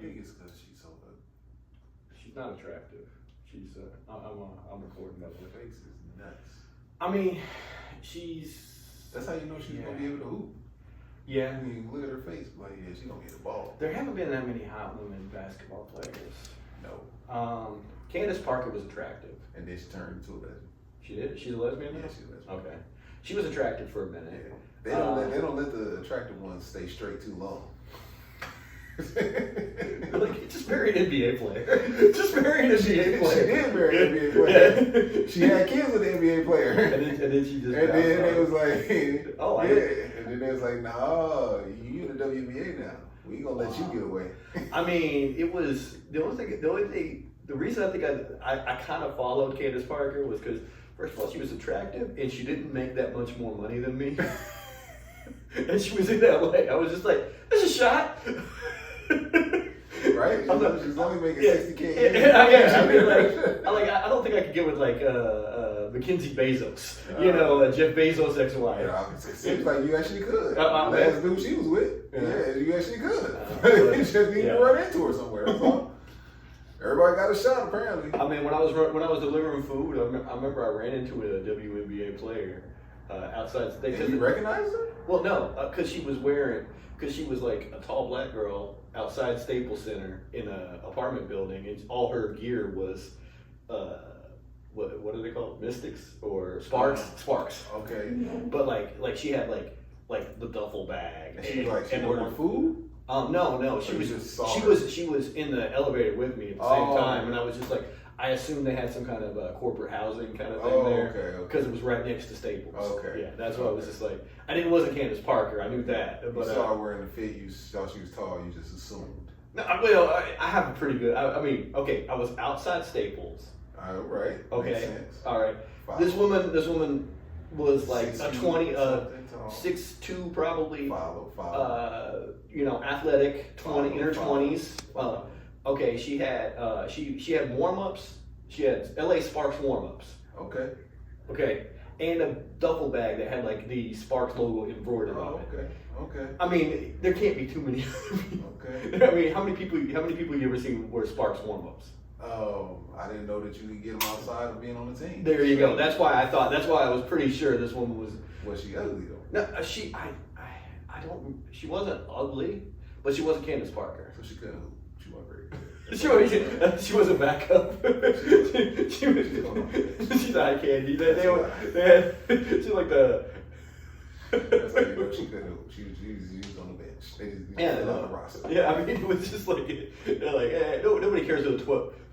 think it's because she's so ugly. She's not attractive. She's I'm recording that. Her face is nuts. I mean, she's. That's how you know she's gonna be able to hoop. Yeah. I mean, look at her face, like yeah, she's gonna get the ball. There haven't been that many hot women basketball players. No. Candace Parker was attractive. And then she turned into a lesbian. She did? She's a lesbian now? Yeah, she's a lesbian. Okay. She was attractive for a minute. Yeah. They don't let the attractive ones stay straight too long. Like, just marry an NBA player. Just marry an NBA player. She did marry an NBA player. Yeah. She had kids with an NBA player. And then she just. And then they was like, oh, yeah. And then they was like, nah, you in the WNBA now. We ain't gonna let you get away. I mean, it was the reason I think I kind of followed Candace Parker was because first of all she was attractive and she didn't make that much more money than me. And she was in that way. I was just like, there's a shot. Right? She's only making $60K. Yeah, I mean, I don't think I could get with like Mackenzie Bezos. Jeff Bezos' ex-wife. It seems like you actually could. Last dude she was with. Yeah, you actually could. You just need to run into her somewhere. That's all. Everybody got a shot apparently. I mean, when I was delivering food, I remember I ran into a WNBA player outside. Did you recognize her? Well, no, because she was like a tall black girl outside Staples Center in an apartment building, and all her gear was, what are they called? Mystics or Sparks? Sparks. Okay. But like she had like the duffel bag. And she was like, she ordered food? No. She was in the elevator with me at the same time, and I was just like, I assumed they had some kind of corporate housing kind of thing there, because it was right next to Staples. Okay. Yeah, that's why I was just like, it wasn't Candace Parker. I knew that. But you saw her wearing the fit. You thought she was tall. You just assumed. No, I have a pretty good. I mean, okay, I was outside Staples. All right. Okay. Makes sense. All right. This woman was like a 6'2", probably. Follow. Athletic, in her 20s. Okay, she had warm-ups. She had LA Sparks warm-ups. Okay, and a duffel bag that had like the Sparks logo embroidered on it. Okay. I mean, there can't be too many. Okay. I mean, how many people you ever seen wear Sparks warm-ups? I didn't know that you could get them outside of being on the team. There you go. That's why I was pretty sure this woman was. Was she ugly though? No, she wasn't ugly, but she wasn't Candace Parker. So she couldn't. She wasn't very good. She was a backup. She's eye candy. She's like the. That's how you know she couldn't. She was used on the bench. They just on the roster. Yeah, I mean, it was just like, nobody cares who the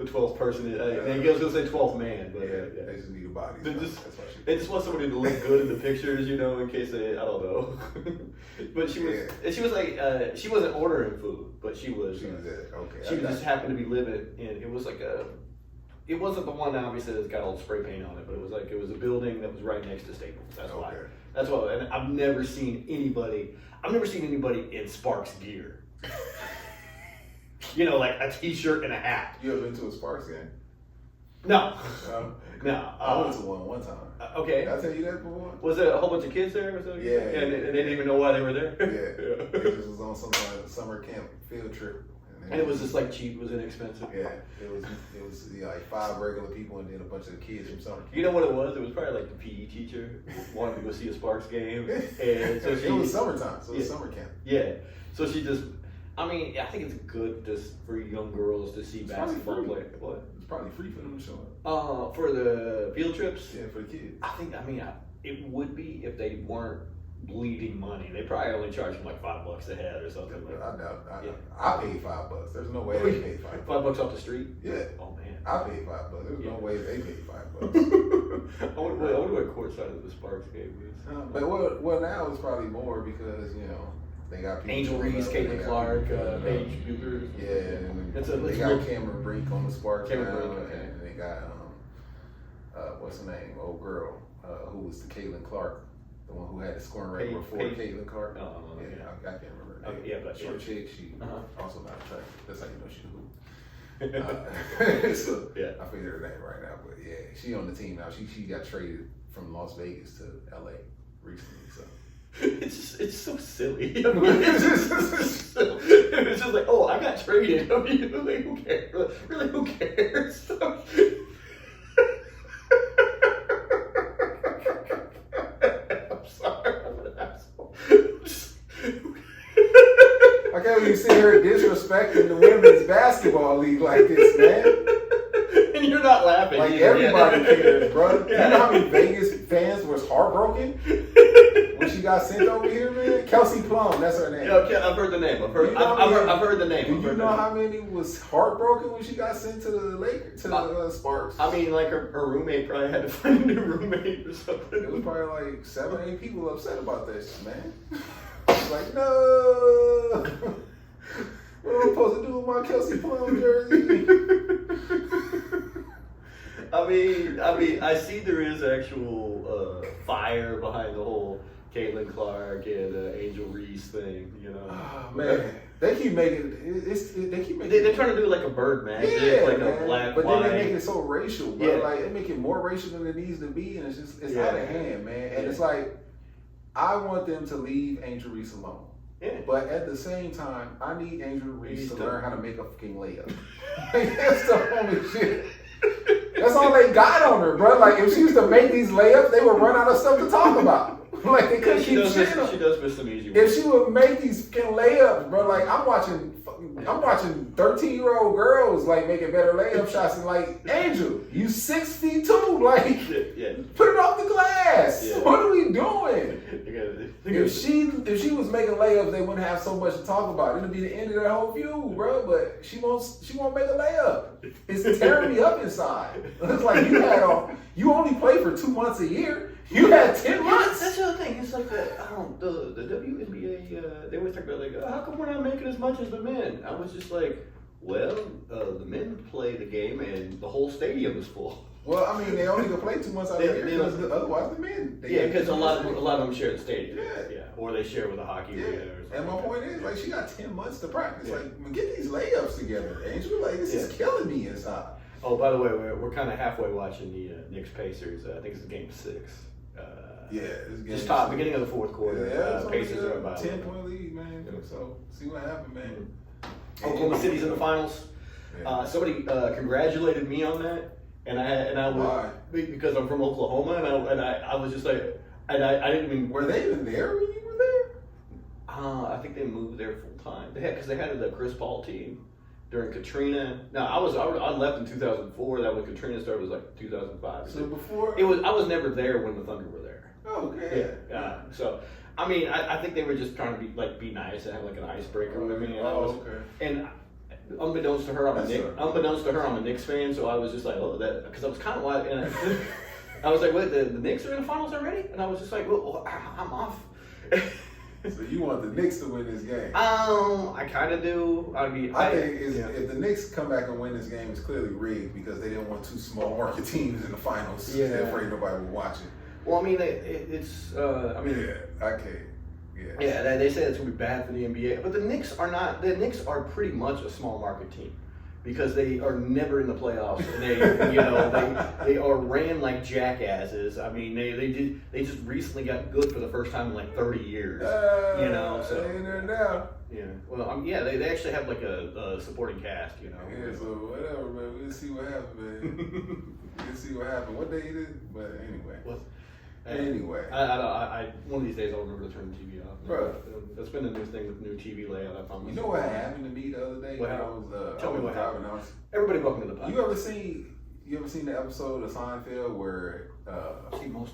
12th person is. He was going to say 12th man, but they just need a body. They just want somebody to look good in the pictures, in case I don't know. But she was like, she wasn't ordering food, but she was. She just happened to be living in. It was like it wasn't the one obviously that's got all the spray paint on it, but it was a building that was right next to Staples. That's why. That's why. And I've never seen anybody in Sparks gear. Like a t-shirt and a hat. You ever been to a Sparks game? No. No. I went to one time. Okay. Did I tell you that before? Was there a whole bunch of kids there or something? Yeah. And they didn't even know why they were there? Yeah. It just was on some kind of summer camp field trip. And it was just like cheap, it was inexpensive. Yeah, it was like 5 regular people and then a bunch of kids from summer camp. You know what it was? It was probably like the PE teacher wanted to go see a Sparks game. And so it was summertime, so it was summer camp. Yeah. So she just, I think it's good just for young girls to see basketball play. What? It's probably free for them to show up. For the field trips? Yeah, for the kids. It would be if they weren't bleeding money. They probably only charge them like $5 a head or something. I doubt. I paid $5. There's no way they paid $5. $5 off the street? Yeah. Oh man. I paid $5. There's no way they paid $5. I wonder what courtside of the Sparks game is. But well now it's probably more because they got people. Angel Reese, Caitlin Clark, Paige Bucher. Yeah, and they got Cameron Brink on the Sparks now, and they got what's her name? Old girl who was the Caitlin Clark. The one who had the scoring rate before Caitlin Clark. I can't remember her name. But short chick. She also not attractive. That's how you know she hoop. So I figured her name right now, but yeah, she on the team now. She got traded from Las Vegas to LA recently. So It's so silly. I mean, it's just like, oh, I got traded. I mean, like, who cares? Really, who cares? I'm sorry, I'm an asshole. I can't believe you see her disrespecting the women's basketball league like this, man. And you're not laughing. Like, either. everybody cares, bro. Yeah. You know how many Vegas fans was heartbroken when she got sent over here, man? Kelsey Plum, that's her name. Yeah, I've heard the name. I've heard the name. Do you know how many was heartbroken when she got sent to the Lakers, to the Sparks? I mean, like her roommate probably had to find a new roommate or something. It was probably like 7 or 8 people upset about that shit, man. Like, no. What am I supposed to do with my Kelsey Plum jersey? I mean, I see there is actual fire behind the whole Caitlin Clark and Angel Reese thing, you know. Oh, man, they keep making They're trying to do like a bird magic, like man. a black, but white. then they make it so racial, bro. Yeah. Like, they make it more racial than it needs to be, and it's Yeah. out of hand, man. And it's like, I want them to leave Angel Reese alone. Yeah. But at the same time, I need Angel Reese to learn how to make a fucking layup. Like, that's the only shit. That's all they got on her, bro. Like, if she was to make these layups, they would run out of stuff to talk about. Like, they couldn't keep shit on. She does miss some easy ones. If she would make these fucking layups, bro, like, I'm watching 13-year-old girls, like, making better layup shots and, like, Angel, you 6'2", like, yeah. put it off the glass. Yeah. What are we doing? If she was making layups, they wouldn't have so much to talk about. It'd be the end of their whole feud, bro. But she won't make a layup. It's tearing me up inside. It's like you only play for 2 months a year. You had 10 months. That's the other thing. It's like the WNBA. They always talk about like, how come we're not making as much as the men? I was just like, well, the men play the game and the whole stadium is full. Well, I mean, they only can play 2 months out of the year because otherwise the men. Because a lot of them share the stadium. Yeah. Or they share with a hockey arena or something. And my point is, like, she got 10 months to practice. Like, get these layups together, Angel. Like, this is killing me inside. Oh, by the way, we're kind of halfway watching the Knicks Pacers. I think it's game 6. It's beginning of the fourth quarter. Pacers are about 10-point lead, man. So see what happened, man. Oklahoma City's in the finals. Yeah. Somebody congratulated me on that, and I was because I'm from Oklahoma, and I was just like, and I didn't even. Were they even there when you were there? I think they moved there full time. Because they had the Chris Paul team during Katrina. No, I left in 2004. That when Katrina started was like 2005. So before I was never there when the Thunder were there. Oh, okay. Yeah. So, I mean, I think they were just trying to be nice and have like an icebreaker with me. And unbeknownst to her, I'm a Knicks fan. So I was just like, oh, that because I was kind of wild. And I was like, wait, the Knicks are in the finals already? And I was just like, well, I'm off. So you want the Knicks to win this game? I kind of do. I mean, I think if the Knicks come back and win this game, it's clearly rigged because they didn't want 2 small market teams in the finals. Yeah. They're afraid nobody will watch it. Well, I mean, it's. I mean. Yeah, I can't. Yeah. Yeah, they say it's gonna be bad for the NBA, but the Knicks are not. The Knicks are pretty much a small market team because they are never in the playoffs. And they are ran like jackasses. I mean, they just recently got good for the first time in like 30 years. So in there now. Yeah. Well, they actually have like a supporting cast. Yeah. So whatever, man. We'll see what happens, man. We'll see what happens. What day it is, but anyway. Anyway, I one of these days I'll remember to turn the TV off. Bro, that's been the new thing with new TV layout. I found. You know what happened to me the other day? Tell me what happened. Everybody, welcome to the podcast. You ever seen the episode of Seinfeld where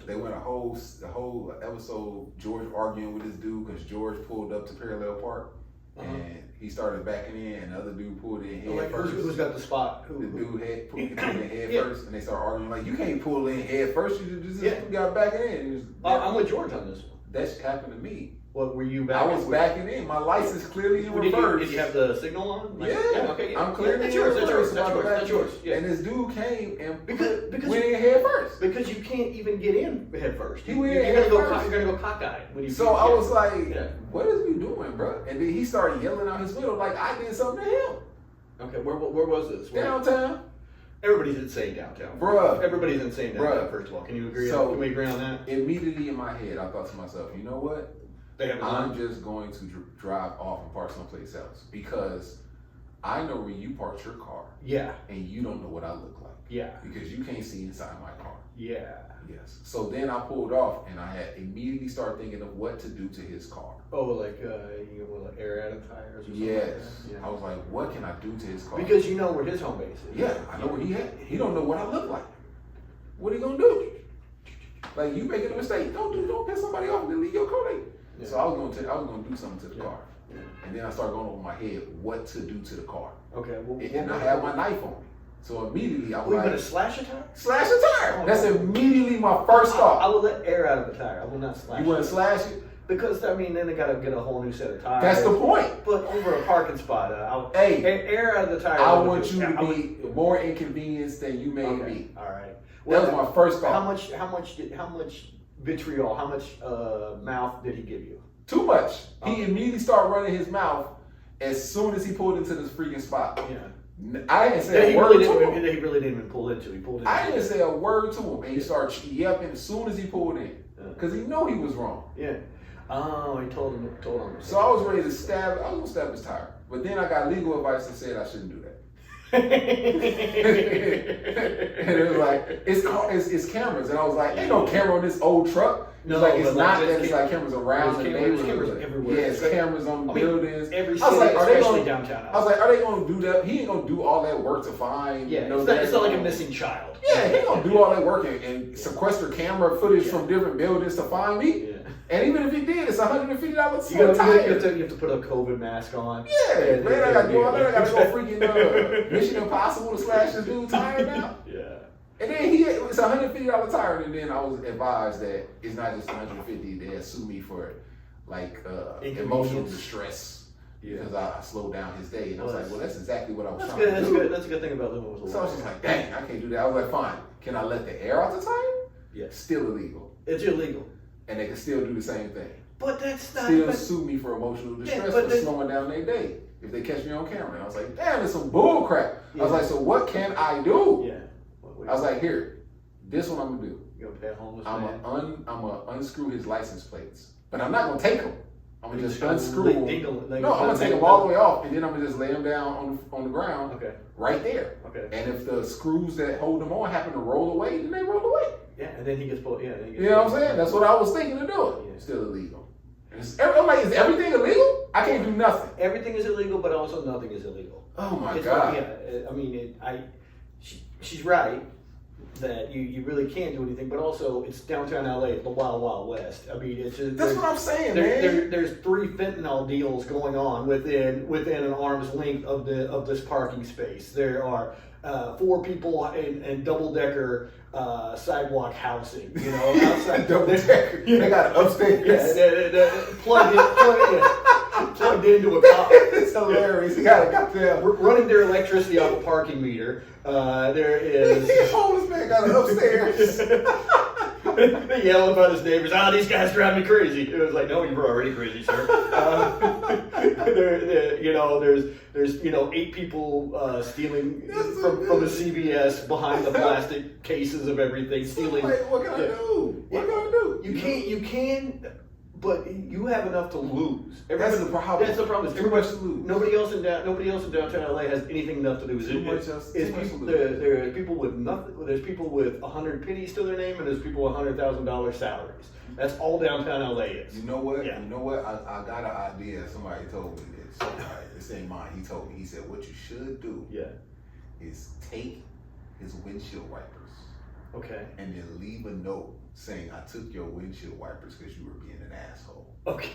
they went a whole episode George arguing with this dude because George pulled up to Parallel Park and he started backing in and the other dude pulled in head first. Who's got the spot? The dude pulled in head first and they started arguing like, you can't pull in head first, you just got back in. I'm with George on this one. That happened to me. What were you backing? I was backing in. My lights clearly in reverse. Did you have the signal on? Okay. I'm clearly That's yours. That's yours. Yeah. And this dude came and because went in head first. Because you can't even get in head first. You're gonna go cockeyed when you. So I was like, "What is you doing, bro?" And then he started yelling out his window like I did something to him. Okay, where was this? Downtown. Everybody's insane downtown. Bruh. Everybody's insane downtown, first of all. Can you agree? Can we agree on that? Immediately in my head, I thought to myself, you know what? I'm just going to drive off and park someplace else because I know where you parked your car. Yeah. And you don't know what I look like. Yeah. Because you can't see inside my car. Yeah. Yes. So then I pulled off and I had immediately started thinking of what to do to his car. Oh, like like air out of tires or something. Yes. Like that? Yeah. I was like, what can I do to his car? Because you know where his home base is. Yeah, I know where he at. He don't know what I look like. What are you gonna do? Like you making a mistake. Don't piss somebody off and leave your car late. Yeah. So I was gonna do something to the car. Yeah. And then I started going over my head what to do to the car. Okay. Well, and I had my knife on me. So immediately I was like, you gonna slash a tire? Slash a tire. Oh, that's immediately my first thought. I will let air out of the tire. I will not slash it. You wouldn't slash it? Because, I mean, then they gotta get a whole new set of tires. That's the point. But over a parking spot, air out of the tire. I want you to be more inconvenienced than you made me. All right. Well, that was my first thought. How much vitriol, how much mouth did he give you? Too much. He immediately started running his mouth as soon as he pulled into this freaking spot. Yeah. I didn't say a word to him. He really didn't even pull into. He pulled in. I didn't say a word to him, and he started yapping as soon as he pulled in, because he knew he was wrong. Yeah. Oh, he told him. So I was ready to stab. I was gonna stab his tire, but then I got legal advice that said I shouldn't do that. And it was like it's cameras, and I was like, ain't no camera on this old truck. No, like it's not that it's like cameras around the neighborhood. Cameras everywhere. Yeah, it's cameras on buildings. Every I was like, especially downtown. I was like, are they gonna do that? He ain't gonna do all that work to find. Yeah, it's not like a missing child. Yeah, he ain't gonna do all that work and sequester camera footage from different buildings to find me. Yeah. And even if he did, it's $150 for a tire. You have to put a COVID mask on. Yeah, man, I gotta do all that. I gotta go freaking Mission Impossible to slash this dude's tire now. Yeah. And then it's a $150 tire, and then I was advised that it's not just $150. They had sued me for like emotional distress because I slowed down his day. And I was like, well, that's exactly what I was trying to do. That's a good thing about living with a So I was just like, dang, I can't do that. I was like, fine. Can I let the air out the tire? Yeah. Still illegal. It's illegal. And they can still do the same thing. But that's not. Still sue me for emotional distress for slowing down their day if they catch me on camera. And I was like, damn, it's some bull crap. Yeah. I was like, so what can I do? Yeah. I was like, here, this one I'm gonna do. You gonna pay a homeless man? I'm gonna unscrew his license plates, but I'm not gonna take them. I'm gonna just unscrew them. No, I'm gonna take them all the way off, and then I'm gonna just lay them down on the ground. Okay. Right there. Okay. And if the screws that hold them on happen to roll away, then they roll away. Yeah, and then he gets pulled. Yeah. You know what I'm saying? That's what I was thinking of doing. Yeah. Still illegal. I'm like, is everything illegal? I can't do nothing. Everything is illegal, but also nothing is illegal. Oh my God. Yeah, I mean, she's right that you really can't do anything, but also it's downtown LA, the Wild Wild West. I mean, it's just that's what I'm saying, man. There's 3 fentanyl deals going on within an arm's length of this parking space. There are 4 people in double-decker sidewalk housing, you know, outside. Double-decker. They got upstairs. Yeah, plugged into a car. It's hilarious. You got goddamn. We're running their electricity off a parking meter. There is. Homeless man got an upstairs. They yell about his neighbors. These guys drive me crazy. It was like, no, you were already crazy, sir. There's 8 people stealing from a CVS behind the plastic cases of everything. Stealing. What can I do? What can I do? You can. But you have enough to lose. That's the problem. That's the problem. It's too much to lose. Nobody else in downtown LA has anything enough to lose. There's people with nothing. There's people with 100 pennies to their name, and there's people with $100,000 salaries. That's all downtown LA is. You know what? Yeah. You know what? I got an idea. Somebody told me this. This ain't mine. He told me. He said, "What you should do, is take his windshield wipers, and then leave a note saying, I took your windshield wipers because you were being an asshole." Okay.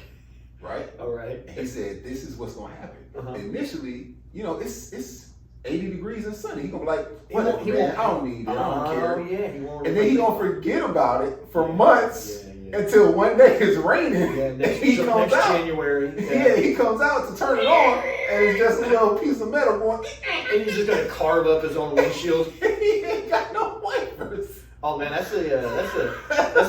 Right? All right. And he said, this is what's going to happen. Initially, it's 80 degrees and sunny. He's going to be like, I don't need that. I don't care. Yeah, he won't. And then he's going to forget about it for months until one day it's raining. Yeah, next January. Yeah, he comes out to turn it on, and it's just a little piece of metal going. And he's just going to carve up his own windshield. He ain't got no wipers. Oh man, that's the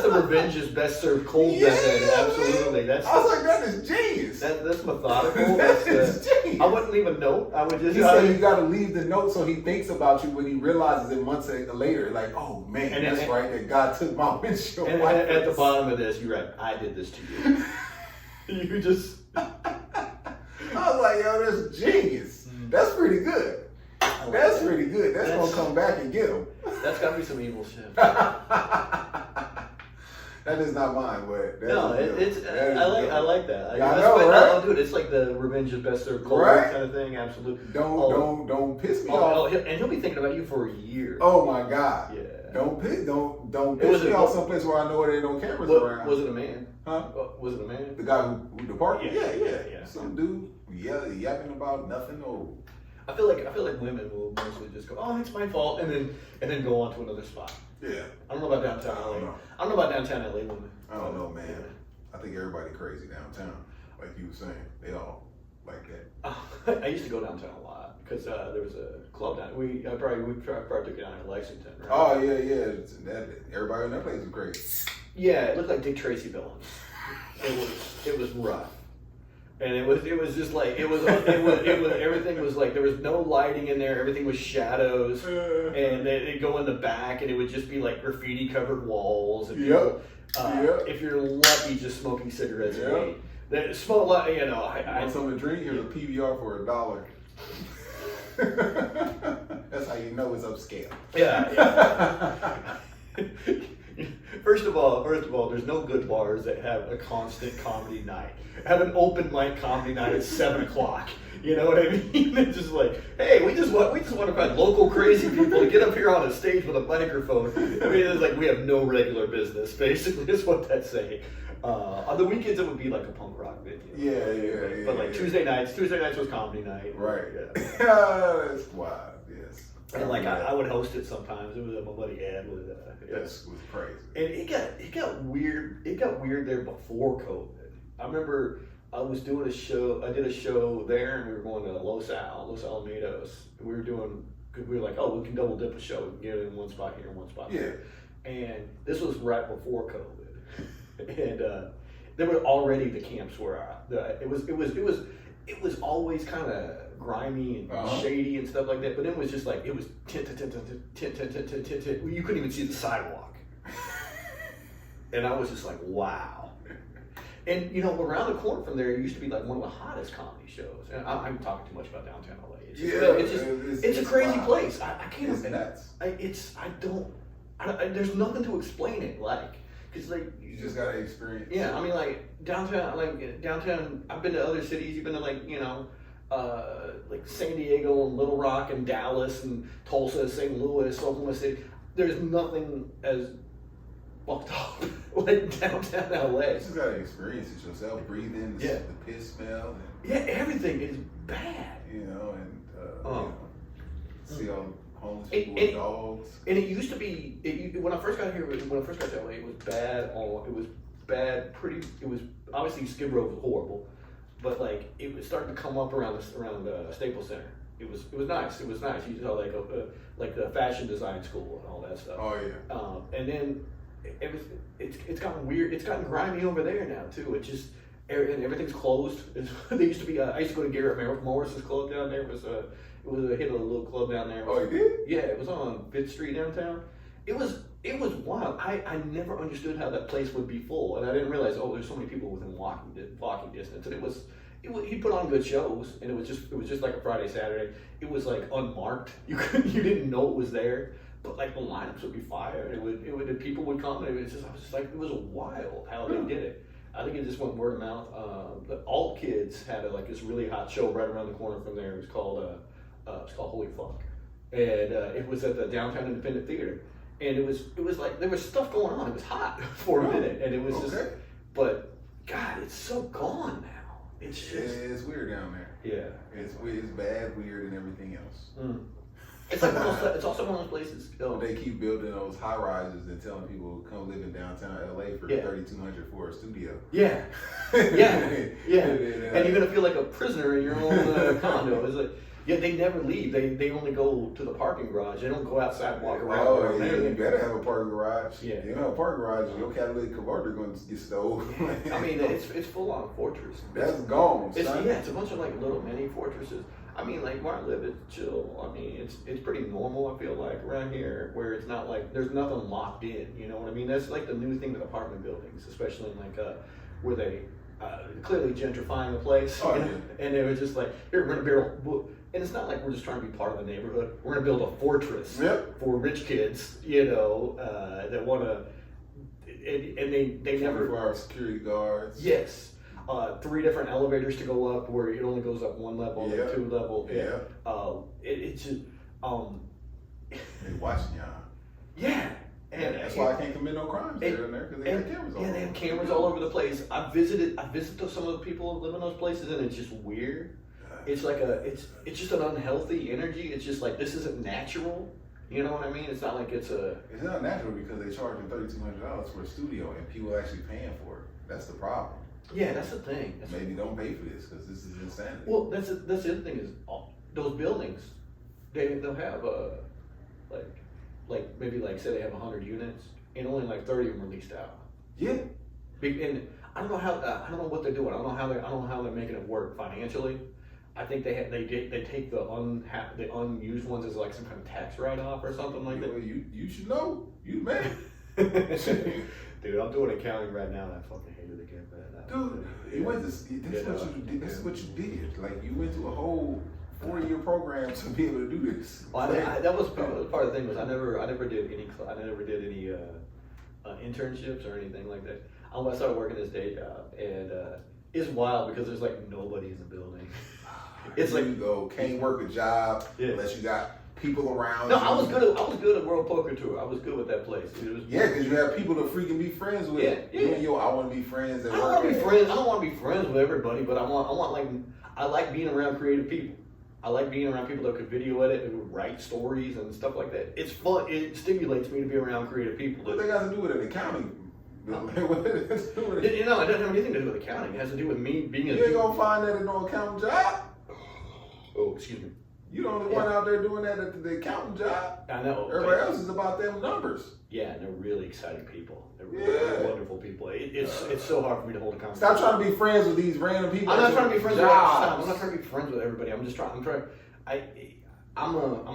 Revenge's best served cold method. Absolutely, I was like, that is genius. That's methodical. That is genius. I wouldn't leave a note. I would just. He said you got to leave the note so he thinks about you when he realizes it months later. Like, oh man, that's right. That God took my windshield. And at the bottom of this, you're right. I did this to you. You just. I was like, yo, that's genius. That's pretty good. That's pretty good. That's gonna come back and get him. That's gotta be some evil shit. That is not mine, but no, I like that. I know, right? Oh, dude, it's like the revenge of best served cold right? kind of thing. Absolutely. Don't piss me off. And he'll be thinking about you for a year. Oh my God. Yeah. Don't piss me off someplace where I know there ain't no cameras around. Was it a man? Huh? Was it a man? The guy who departed? Yeah. Some dude yapping about nothing or. I feel like women will mostly just go, oh, it's my fault, and then go on to another spot. Yeah. I don't know about downtown LA. I don't know about downtown LA women. I don't know, man. Yeah. I think everybody crazy downtown, like you were saying. They all like that. I used to go downtown a lot because there was a club down. We probably took it down in Lexington. Right? Oh yeah. Everybody in that place was crazy. Yeah, it looked like Dick Tracy villains. It was rough. And it was just like it was everything was like there was no lighting in there, everything was shadows, and they'd go in the back and it would just be like graffiti covered walls, and people, if you're lucky, just smoking cigarettes and weed. They smoke a lot, you know. I want something to drink. Here's a PBR for $1. That's how you know it's upscale. Yeah. First of all, there's no good bars that have a constant comedy night. Have an open mic comedy night at 7:00. You know what I mean? It's just like, hey, we just want to find local crazy people to get up here on a stage with a microphone. I mean, it's like we have no regular business. Basically, is what that's saying. On the weekends, it would be like a punk rock video. Yeah. But like Tuesday nights was comedy night. Right. Yeah. That's wild. Yes. And like I would host it sometimes. It was my buddy Ed was. This was crazy. And it got weird. It got weird there before COVID. I remember I was doing a show. I did a show there, and we were going to Los Alamitos. And we were like, oh, we can double dip a show. We can get it in one spot here, one spot there. And this was right before COVID. And there were already the camps where it was always kind of grimy and shady and stuff like that. But it was just like it was tint. You couldn't even see the sidewalk. And I was just like, wow. And you know, around the corner from there, it used to be like one of the hottest comedy shows. And I'm talking too much about downtown LA. It's a crazy place. I can't. It's nuts. There's nothing to explain it like. Cause like you just gotta experience. Yeah, I mean like downtown. I've been to other cities. You've been to like like San Diego and Little Rock and Dallas and Tulsa, St. Louis, Oklahoma City. There's nothing as fucked up like downtown LA. You just gotta experience it yourself. Breathe in the piss smell. Everything is bad. You know, and see all homeless people with dogs. And it used to be when I first got here. When I first got to LA, it was bad. It was bad. It was obviously Skid Row was horrible, but like it was starting to come up around Staples Center. It was nice. It was nice. You saw like the fashion design school and all that stuff. Oh yeah. And then it's gotten weird. It's gotten grimy over there now too. It just and everything's closed. They used to be. I used to go to Garrett Morris's club down there. It was a little club down there. Oh, you did? Yeah, it was on 5th Street downtown. It was wild. I never understood how that place would be full, and I didn't realize there's so many people within walking distance. And he put on good shows, and it was just like a Friday Saturday. It was like unmarked. You didn't know it was there, but like the lineups would be fire. People would come. And I was just like it was wild how they did it. I think it just went word of mouth. The alt kids had this really hot show right around the corner from there. It was called Holy Fuck, and it was at the Downtown Independent Theater, and it was like there was stuff going on. It was hot for a minute, and it was just. But God, it's so gone now. It's weird down there. Yeah, it's bad, weird, and everything else. It's like it's also one of those places. They keep building those high rises and telling people to come live in downtown LA for $3,200 for a studio. Yeah. And you're gonna feel like a prisoner in your own condo. It's like they never leave. They only go to the parking garage. They don't go outside and walk around. Oh yeah, you better have a parking garage. Yeah. You don't have a parking garage, your catalytic converter going to get stole. Yeah. I mean, it's full on fortress. That's gone. It's a bunch of like little mini fortresses. I mean, like where I live, it's chill. I mean, it's pretty normal. I feel like around here, where it's not like there's nothing locked in. You know what I mean? That's like the new thing with apartment buildings, especially in like where clearly gentrifying the place. Oh, you know? And they were just like, here, we're gonna build. And it's not like we're just trying to be part of the neighborhood. We're gonna build a fortress for rich kids, that want to. And they never. 24-hour security guards. Yes. 3 different elevators to go up, where it only goes up 1 level, and 2 level. Yeah. It's just They watching y'all. Yeah. And that's why I can't commit no crimes there because they have cameras all over. Yeah, they have cameras all over the place. I visited some of the people who live in those places, and it's just weird. It's like it's just an unhealthy energy. It's just like, this isn't natural. You know what I mean? It's not like it's not natural because they charging $3,200 for a studio and people actually paying for it. That's the problem. Yeah, that's the thing. Maybe don't pay for this because this is insanity. Well, that's the other thing is those buildings, they'll have maybe say they have 100 units and only like 30 of them are leased out. Yeah. And I don't know what they're doing. I don't know how they're making it work financially. I think they take the unused ones as like some kind of tax write-off or something like that. Well, you should know. You man. Dude, I'm doing accounting right now and I fucking hated it again, man. Dude, this is what you did. Like, you went to a whole 4-year program to be able to do this. Well, that was part of the thing was I never did any internships or anything like that. I started working this day job, and it's wild because there's like nobody in the building. It's like, you go, can't work a job unless you got people around. No, I was good at World Poker Tour. I was good with that place. Because you have people to freaking be friends with. Yeah. I want to be friends. I don't want to be friends with everybody, but I like being around creative people. I like being around people that could video edit and write stories and stuff like that. It's fun. It stimulates me to be around creative people. What they got to do with an accounting? It doesn't have anything to do with accounting. It has to do with me being You ain't gonna find that in no accounting job. Oh, excuse me. You the only one out there doing that at the accounting job. I know. Everybody else is about them numbers. Yeah, and they're really exciting people. They're really wonderful people. It's so hard for me to hold a conversation. Stop trying to be friends with these random people. I'm not trying to be friends with everybody. I'm not trying to be friends with everybody. I'm an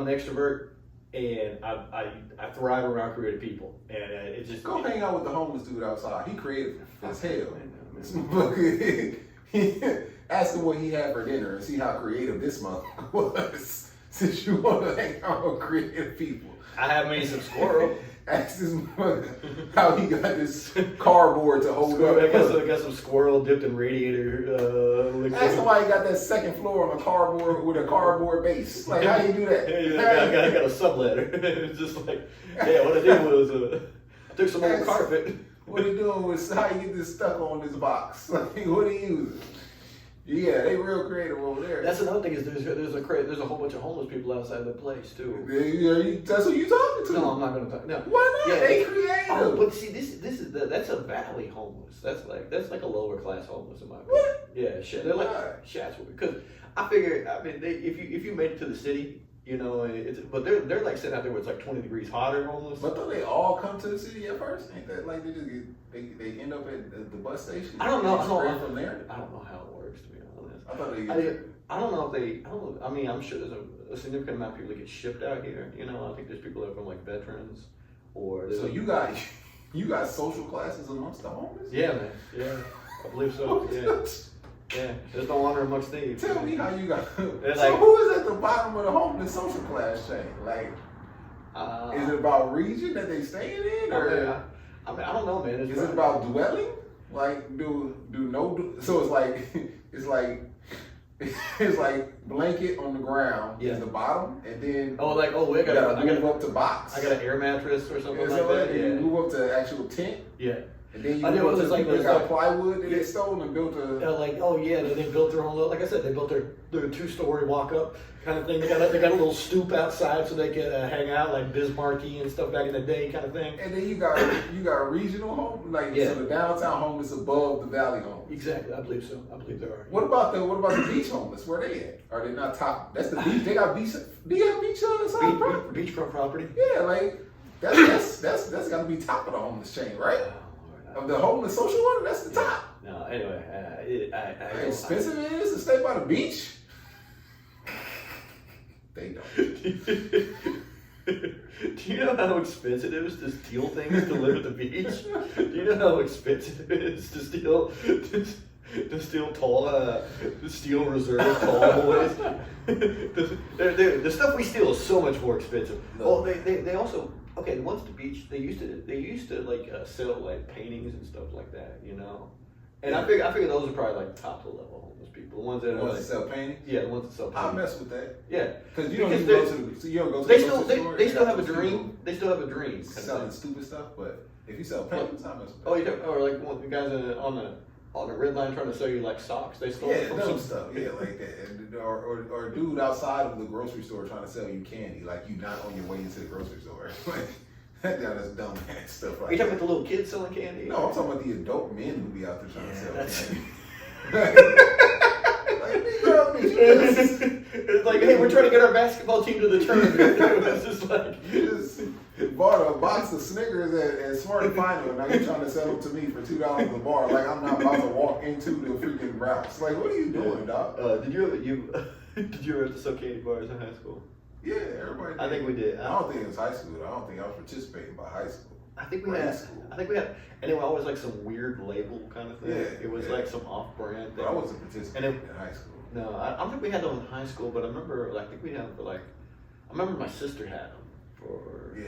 extrovert, and I thrive around creative people. And it's just go hang out with the homeless dude outside. He creative as hell. Ask him what he had for dinner and see how creative this month was. Since you want to hang out with creative people, I have made some squirrel. Ask this mother how he got this cardboard to hold up. I got some squirrel dipped in radiator. Ask him why he got that second floor on a cardboard with a cardboard base. Like, how do you do that? I got a subletter. It's just like, what I did was I took some old carpet. What he doing was how you get this stuck on this box. Like, what he using? Yeah, they real creative over there. That's another thing is there's a whole bunch of homeless people outside the place too. That's who you talking to? No, I'm not gonna talk. No. Why not? Yeah, they creative. Oh, but see, that's a valley homeless. That's like a lower class homeless in my opinion. What? Yeah, they're like Chatsworth. Because I figure, if you made it to the city, but they're like sitting out there where it's like 20 degrees hotter homeless. But don't they all come to the city at first? Ain't that like they just they end up at the bus station? I don't know. From there. I don't know how it works, to be honest. I thought I don't know if they. I mean, I'm sure there's a significant amount of people that get shipped out here. I think there's people that are from like veterans, or so you got social classes amongst the homeless? Yeah, man. Yeah, I believe so. Yeah, there's no honor amongst thieves. Tell me how you got. So like, who is at the bottom of the homeless social class chain? Like, is it about region that they staying in, or? I don't know, man. Is it about dwelling? Like, so it's like blanket on the ground is the bottom, and then I gotta move up to box. I got an air mattress or something like that. You move up to actual tent. Yeah. And then you move up to people that got plywood that they stole and built a. They built their own. Like I said, they built their 2-story walk up kind of thing. They got a little stoop outside so they could hang out like Bismarcky and stuff back in the day, kind of thing. And then you got regional home, so the downtown homeless above the valley homeless. Exactly, I believe so. I believe there are. What about the beach homeless? Where they at? Are they not top? That's the beach. They got beach. Do you have beachside property? Beachfront property. Yeah, like that's got to be top of the homeless chain, right? Of the homeless social order, that's the top. No, anyway, how expensive it is to stay by the beach. They don't. Do you know how expensive it is to steal things to live at the beach? Do you know how expensive it is to steal? The steel reserve tall boys. The stuff we steal is so much more expensive. No. Oh, they also the ones at the beach they used to like sell like paintings and stuff like that, you know. And I figure those are probably like top level homeless people. The ones that sell paintings. Yeah, the ones that sell paintings. I mess with that. Yeah, because you don't go to the they still have a dream. They still have a dream. Selling stupid stuff, but if you sell paintings, I mess with that. Oh, or like one of the guys on the red line trying to sell you like socks. They stole from some stuff. Yeah, like that. And, or a dude outside of the grocery store trying to sell you candy, like you not on your way into the grocery store. Like that's dumb ass stuff. Are you talking about the little kids selling candy? No, I'm talking about the adult men who be out there trying to sell candy. It's like, hey, we're trying to get our basketball team to the tournament. It's just like you just bought a box of Snickers at Smart and Final, and now you're trying to sell them to me for $2 at the bar. Like I'm not about to walk into the freaking routes. Like, what are you doing, dog? Did you ever have to sell candy bars in high school? Yeah, everybody did. I think we did. I don't think it was high school. I don't think I was participating by high school. I think we had, and it was always like some weird label kind of thing. Yeah, it was like some off-brand thing. But I wasn't participating in high school. No, I don't think we had them in high school, but I remember, I think we had them for I remember my sister had them for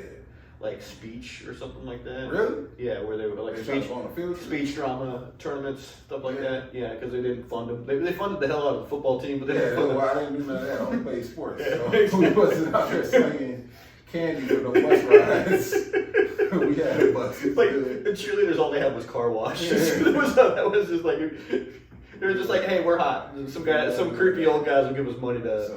like speech or something like that. Really? Yeah, where they were like speech drama tournaments, stuff like that. Yeah, because they didn't fund them. They funded the hell out of the football team, but they didn't fund them. I didn't do none of that. I only played sports. So we wasn't out there slinging candy for no bus rides. We had buses. Like the cheerleaders, all they had was car washes. That was just like. They were just like, hey, we're hot. Some creepy old guys will give us money to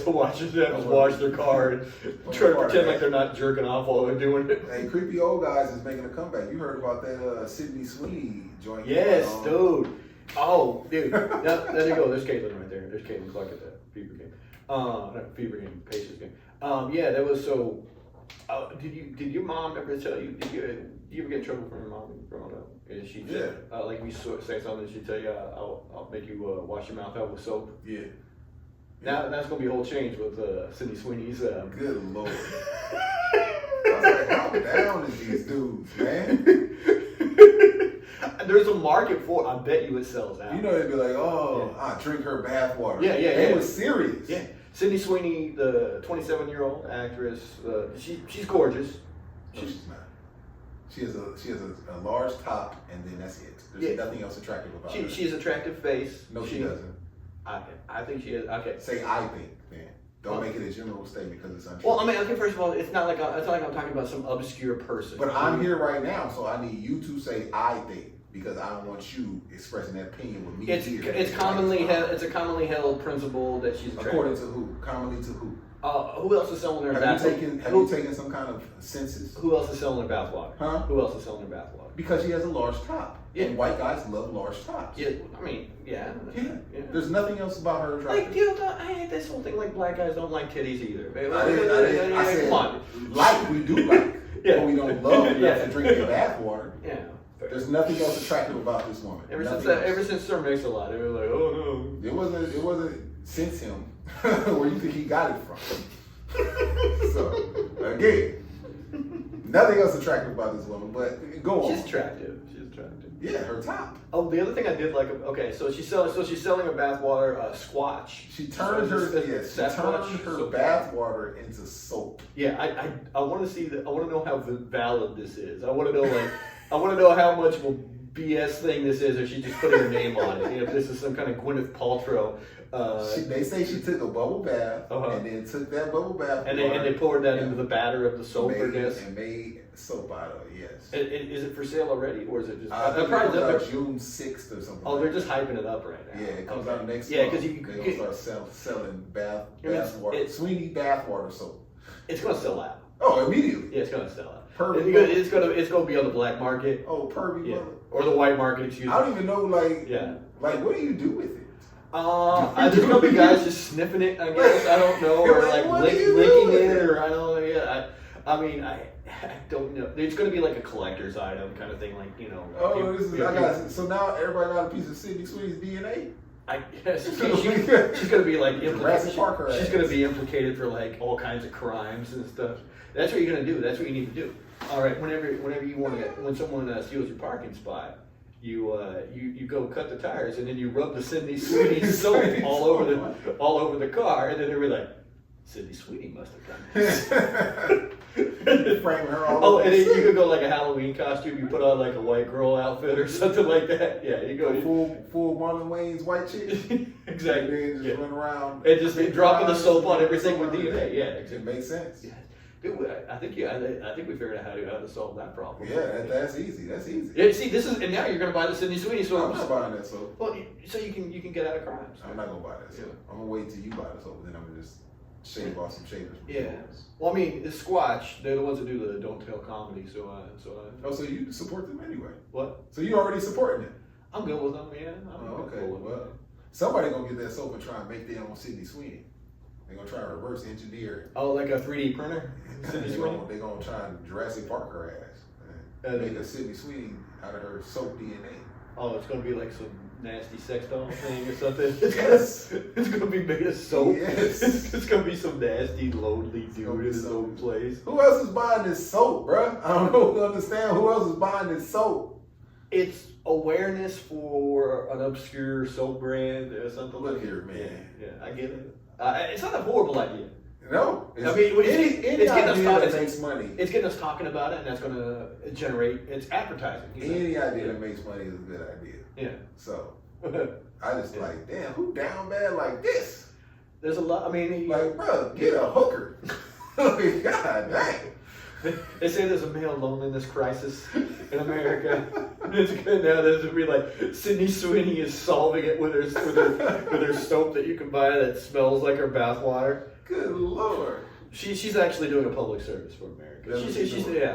watch us wash their car and try to pretend like they're not jerking off while they're doing it. Hey, creepy old guys is making a comeback. You heard about that Sydney Sweeney joint? Yes, dude. Oh, dude. There you go. There's Caitlin right there. There's Caitlin Clark at the Fever game. Not Fever game, Pacers game. Yeah, that was so. Did your mom ever tell you? Did you ever get in trouble from your mom growing up? And she just, like you say something, she'd tell you, "I'll make you wash your mouth out with soap." Yeah. Now that's gonna be a whole change with Sydney Sweeney's. Good lord. I was like, how down is these dudes, man? There's a market for it. I bet you it sells out. You know, they'd be like, "Oh, I drink her bathwater." Yeah. It was serious. Yeah. Sydney Sweeney, the 27-year-old actress, she's gorgeous. No, she's not. She has a large top, and then that's it. There's nothing else attractive about her. She has attractive face. No, she doesn't. I think she is. Okay. Say I think, man. Don't make it a general statement because it's untrue. Well, I mean, okay. First of all, it's not like I'm talking about some obscure person. But I'm here right now, so I need you to say I think. Because I don't want you expressing that opinion with me. It's a commonly held principle that she's attractive. According to who? Commonly to who? Who else is selling their bathwater? Have you taken some kind of census? Who else is selling their bathwater? Huh? Who else is selling their bathwater? Because she has a large top. Yeah. And white guys love large tops. Yeah, I mean, yeah. There's nothing else about her attractive. Like, dude, I hate this whole thing. Like, black guys don't like titties either. I said, come on. Like we do like, but we don't love enough to drink the bathwater. Yeah. There's nothing else attractive about this woman. Ever since Sir Mix-a-Lot, they were like, oh no. It wasn't since him where you think he got it from. So again, nothing else attractive about this woman. But go on. She's attractive. Yeah, her top. Oh, the other thing I did like. Okay, so she's selling a bathwater Squatch. She turned her bathwater into soap. Yeah, I want to see that. I want to know how valid this is. I want to know I want to know how much of a BS thing this is, or she just putting her name on it. If this is some kind of Gwyneth Paltrow. They say she took a bubble bath and then took that bubble bath and they poured that into the batter of the soap, I guess, and made soap out of it. Yes. Is it for sale already, or is it just? It comes out June 6th or something. Oh, they're just hyping it up right now. Yeah, it comes out next month. Yeah, because they're gonna start selling bathwater, Sweeney bathwater soap. It's gonna sell out. Oh, immediately. Yeah, it's gonna sell out. It's gonna be on the black market. Oh, pervy. Yeah. Or the white market. Excuse me. I don't even know. Like what do you do with it? There's gonna be guys just sniffing it, I guess. I don't know, or like licking it, or I don't know. Yeah, I mean, I don't know. It's gonna be like a collector's item kind of thing, like So now everybody got a piece of Sydney Sweeney's DNA. I guess she's gonna be like implicated. She's gonna be implicated for like all kinds of crimes and stuff. That's what you're gonna do. That's what you need to do. All right. Whenever you want to, when someone steals your parking spot, you go cut the tires and then you rub the Sydney Sweeney soap all over the car, and then they were like, Sydney Sweeney must have done this. Frame her all and then you could go like a Halloween costume. You put on like a white girl outfit or something like that. Yeah, you go full Marlon Wayne's white chick. Exactly. And just run around and just dropping the soap on everything with DNA. Yeah, exactly. It makes sense. Yeah. Dude, I think we figured out how to solve that problem. Yeah, that's easy. That's easy. Yeah, see, and now you're gonna buy the Sydney Sweeney soap. I'm not buying that soap. Well, so you can get out of crimes. I'm not gonna buy that soap. I'm gonna wait till you buy the soap, then I'm gonna just shave off some shavers. Yeah. Well, I mean, the Squatch, they're the ones that do the Don't Tell comedy. So you support them anyway? What? So you already supporting it? I'm good with them. Yeah. Okay. Well, somebody gonna get that soap and try and make their own Sydney Sweeney. They're gonna try to reverse engineer it. Oh, like a 3D printer? They're gonna try and Jurassic Park her ass. And make a Sydney Sweeney out of her soap DNA. Oh, it's gonna be like some nasty sex doll thing or something. Yes. It's gonna be made of soap. Yes. It's gonna be some nasty, lonely dude in his own place. Who else is buying this soap, bruh? I don't know. Understand who else is buying this soap? It's awareness for an obscure soap brand or something. Look here, man. Yeah, I get it. It's not a horrible idea. No, I mean, it's getting us talking. That makes money. It's getting us talking about it, and that's going to generate. It's advertising. Any idea that makes money is a good idea. Yeah. So I just like, damn, who down bad like this? There's a lot. I mean, like, bro, get a hooker. God dang. They say there's a male loneliness crisis in America. It's good now. There's gonna be like Sydney Sweeney is solving it with her soap that you can buy that smells like her bathwater. Good Lord. She's actually doing a public service for America. I'm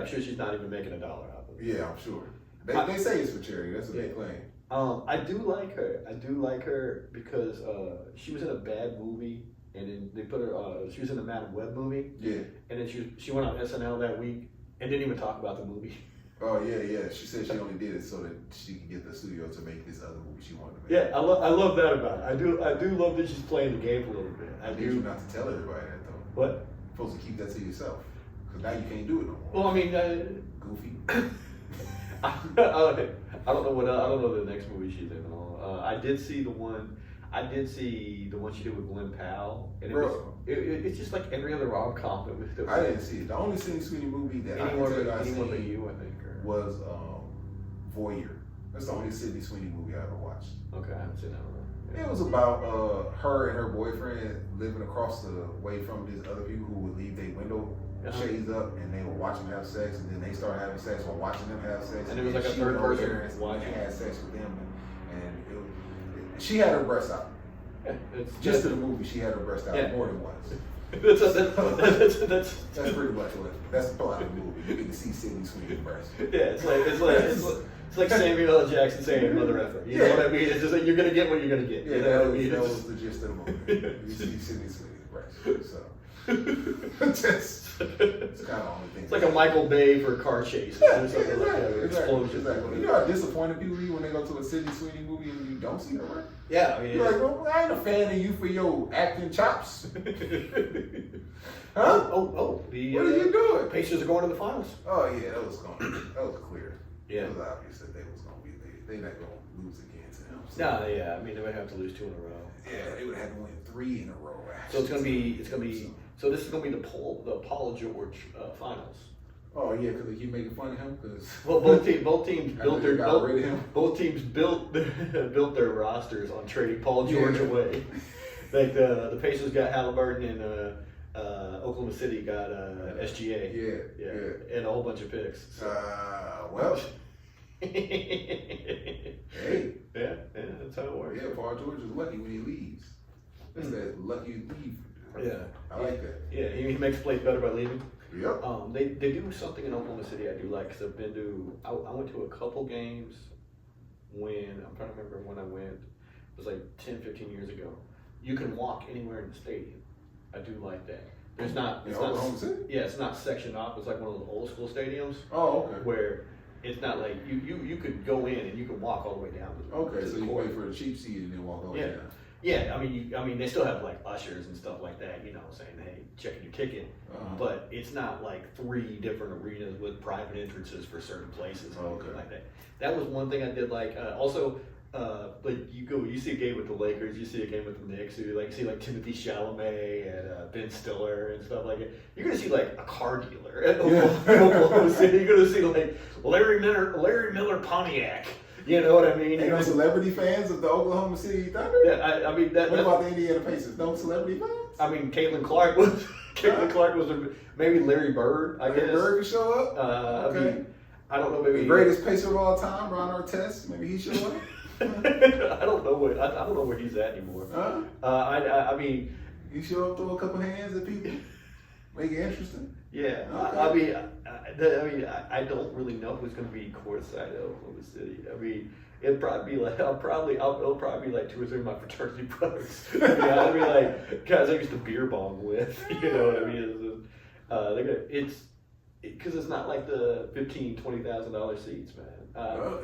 sure she's not even making $1 out of it. Yeah, I'm sure. They say it's for charity. That's what they claim. I do like her. I do like her because she was in a bad movie. And then they put her, she was in the Madam Web movie. Yeah. And then she went on SNL that week and didn't even talk about the movie. Oh, yeah. She said she only did it so that she could get the studio to make this other movie she wanted to make. Yeah, I love that about it. I do love that she's playing the game a little bit. I need you not to tell everybody that, though. What? You're supposed to keep that to yourself. Because now you can't do it no more. Well, I mean... Goofy. I don't know the next movie she's in. I did see the one she did with Glenn Powell, and it's just like every other rom-com. I didn't see it. The only Sydney Sweeney movie that anyone but you, I think, was Voyeur. That's the only Sydney Sweeney movie I ever watched. Okay, I haven't seen that one. Yeah. It was about her and her boyfriend living across the way from these other people who would leave their window shades up, and they would watch them have sex, and then they started having sex while watching them have sex. And it was like a third person watching. Had sex with them, and she had her breasts out. Yeah, just in the movie, she had her breast out more than once. That's pretty much what. That's the plot of the movie. You get to see Sydney Sweeney's breast. Yeah, it's like Samuel L. Jackson saying "mother effer." You know what I mean? It's just like you're gonna get what you're gonna get. Yeah, you know what I mean? That was the gist of the movie. You see Sydney Sweeney's breast. So it's kind of only thing. It's like a Michael Bay for a car chase. Explosion. Exactly. You know how disappointed people be when they go to a Sydney Sweeney movie and you don't see her? Yeah, I mean, you're like, well, I ain't a fan of you for your acting chops. Huh? What are you doing? Pacers are going to the finals. Oh yeah, that was clear. Yeah, it was obvious that they was going to be. They're not going to lose again to them. So. No, yeah, I mean they would have to lose 2 in a row. Yeah, they would have to win 3 in a row. Actually. So it's gonna be. So this is gonna be the Paul George finals. Oh yeah, because they keep making fun of him. Because both teams built their rosters on trading Paul George away. Like the Pacers got Halliburton and Oklahoma City got SGA. Yeah, and a whole bunch of picks. So. Well. Hey. Yeah, that's how it works. Yeah, Paul George is lucky when he leaves. That's that lucky leave. Yeah, I like that. Yeah, he makes plays better by leaving. Yep. They do something in Oklahoma City I do like because I've been to. I went to a couple games when I'm trying to remember when I went. It was like 10, 15 years ago. You can walk anywhere in the stadium. I do like that. There's not. It's Oklahoma City? Yeah, it's not sectioned off. It's like one of those old school stadiums. Oh, okay. Where it's not like you could go in and you can walk all the way down. So you wait for the cheap seat and then walk over down. Yeah, I mean, they still have like ushers and stuff like that, you know, saying, "Hey, checking your ticket," but it's not like 3 different arenas with private entrances for certain places or anything like that. That was one thing I did like. Also, like you see a game with the Lakers, you see a game with the Knicks, you like see like Timothy Chalamet and Ben Stiller and stuff like that. You're gonna see like a car dealer at Oklahoma City. You're gonna see like Larry Miller Pontiac. You know what I mean? Ain't no celebrity fans of the Oklahoma City Thunder? Yeah, I mean that. What about the Indiana Pacers? No celebrity fans? I mean, Caitlin Clark was maybe Larry Bird. I guess Larry Bird could show up. Okay. I mean, I don't know. Maybe the greatest Pacer of all time, Ron Artest. Maybe he show up. I don't know where he's at anymore. I mean, you show up, throw a couple hands at people, make it interesting. Yeah, okay. I don't really know who's going to be courtside at Oklahoma City. I mean, it'll probably be like 2 or 3 of my fraternity brothers. I'll be like guys I used to beer bong with. You know what I mean? It's because it's not like the $15,000-$20,000 seats, man.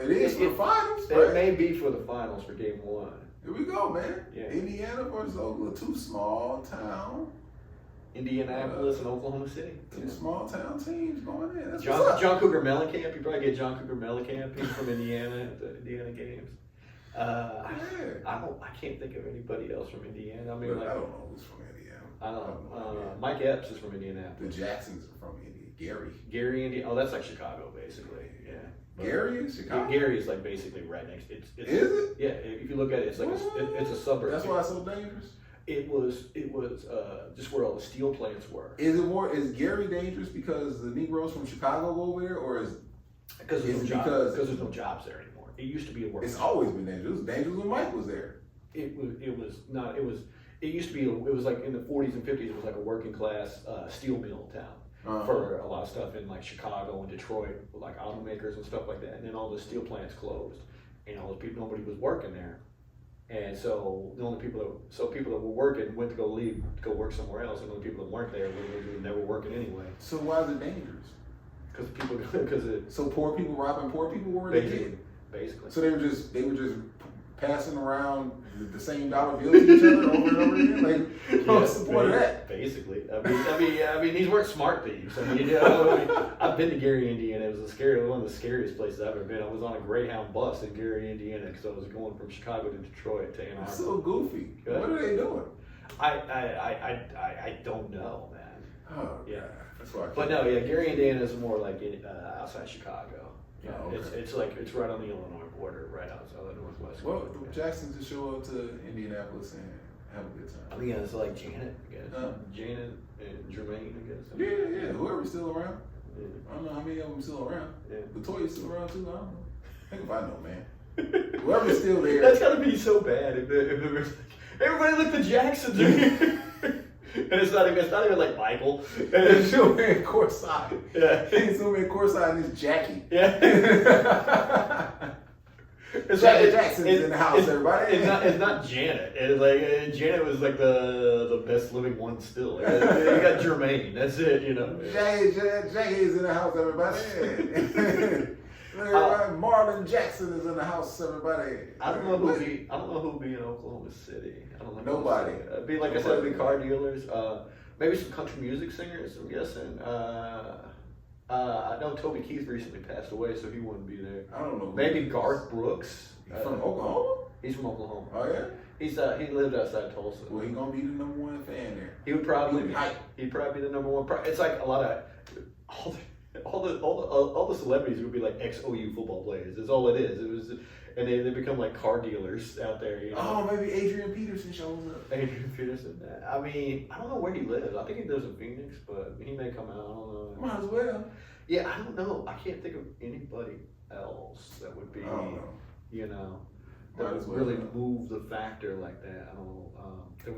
It is for the finals. It right? may be for the finals for Game 1. Here we go, man. Yeah. Indiana versus Oklahoma, 2 small town. Indianapolis and Oklahoma City. 2 small town teams going in. That's John Cougar Mellencamp. You probably get John Cougar Mellencamp. He's from Indiana at the Indiana games. I can't think of anybody else from Indiana. I mean, I don't know who's from Indiana. I don't know. Mike Epps is from Indianapolis. The Jacksons are from Indiana. Gary, Indiana. Oh, that's like Chicago, basically. Yeah. But Gary is Chicago. Gary is like basically right next. It's is it? Yeah. If you look at it, it's like it's a suburb. That's why it's so dangerous. It was just where all the steel plants were. Is Gary dangerous because the Negroes from Chicago go over there, or is because there's no jobs there anymore? It used to be a work. It's always been dangerous. It was dangerous when Mike was there. It used to be. It was like in the 40s and 50s. It was like a working class steel mill town. For a lot of stuff in like Chicago and Detroit, like automakers and stuff like that. And then all the steel plants closed, and all those people, nobody was working there. And so the only people that were working went to go work somewhere else, and the people that weren't there were never working anyway. So why is it dangerous? So poor people robbing poor people were basically. So they were just passing around the same dollar bills to each other over and over again. Like, what's the point of that? Basically, I mean, these weren't smart thieves. I mean, I've been to Gary, Indiana. It was one of the scariest places I've ever been. I was on a Greyhound bus in Gary, Indiana, because I was going from Chicago to Detroit to Ann Arbor. That's so goofy. What are they doing? I don't know, man. Oh yeah, that's why. But no, yeah, Gary, Indiana is more like outside Chicago. Yeah, okay. It's right on the Illinois border, right outside the northwest. Well, the Jacksons just show up to Indianapolis and have a good time. I mean, it's like Janet, I guess. Janet and Jermaine, I guess. Yeah. Whoever's still around. Yeah. I don't know how many of them are still around. Yeah. Latoya's still around too. I don't know. I think if I know, man. Whoever's still there. That's gotta be so bad if there's like, everybody look, the Jacksons are here. And it's not even like Michael. And she'll be in courtside. Yeah. He's gonna be in courtside and it's Jackie. Yeah. Jackson's in the house, everybody. It's not Janet. It's like Janet was like the best living one still. You got Jermaine. That's it. You know. Jackie's in the house, everybody. Marlon Jackson is in the house, everybody. I don't know who'd be in Oklahoma City. I don't know. Nobody. It'd be like I said, it'd be car dealers. Maybe some country music singers. I'm guessing. I know Toby Keith recently passed away, so he wouldn't be there. I don't know. Maybe Garth Brooks. From Oklahoma? He's from Oklahoma. Oh yeah. He lived outside Tulsa. Well, he's gonna be the #1 fan there. He would probably be. He'd probably be the #1. It's like a lot of all the celebrities would be like ex-OU football players. That's all it is. It was, and they become like car dealers out there. You know? Oh, maybe Adrian Peterson shows up. Adrian Peterson. I mean, I don't know where he lives. I think he lives in Phoenix, but he may come out. I don't know. Might as well. Yeah, I don't know. I can't think of anybody else that would be. I don't know. You know, that would really move the factor like that. I don't know. Who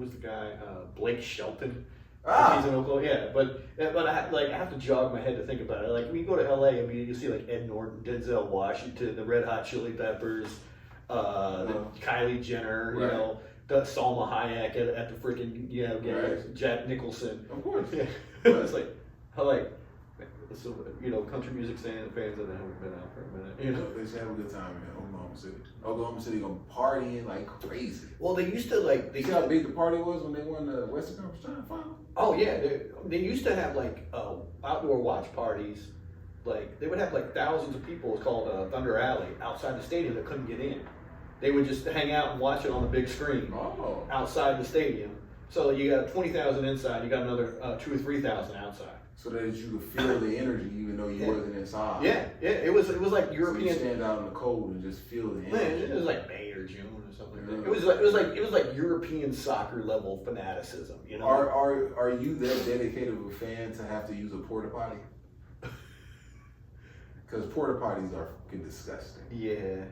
was the guy? Blake Shelton. He's in Oklahoma, yeah, but I have to jog my head to think about it. Like when you go to LA, I mean, you see like Ed Norton, Denzel Washington, the Red Hot Chili Peppers, Kylie Jenner, right. You know, Salma Hayek at the freaking games, right. Jack Nicholson, of course. Yeah, it's like So, country music fans that haven't been out for a minute. They should have a good time in Oklahoma City. Oklahoma City gonna partying like crazy. Well, they used to You see how big the party was when they won the Western Conference Final? Oh yeah, they used to have outdoor watch parties. Like they would have thousands of people. It's called Thunder Alley outside the stadium that couldn't get in. They would just hang out and watch it on the big screen outside the stadium. So you got 20,000 inside. You got another 2,000 or 3,000 outside. So that you could feel the energy even though you wasn't inside. Yeah. It was like European. So you stand out in the cold and just feel the energy. Man, it was like May or June or something. It was like European soccer level fanaticism. Are you that dedicated of a fan to have to use a porta potty? Because porta potties are fucking disgusting. Yeah.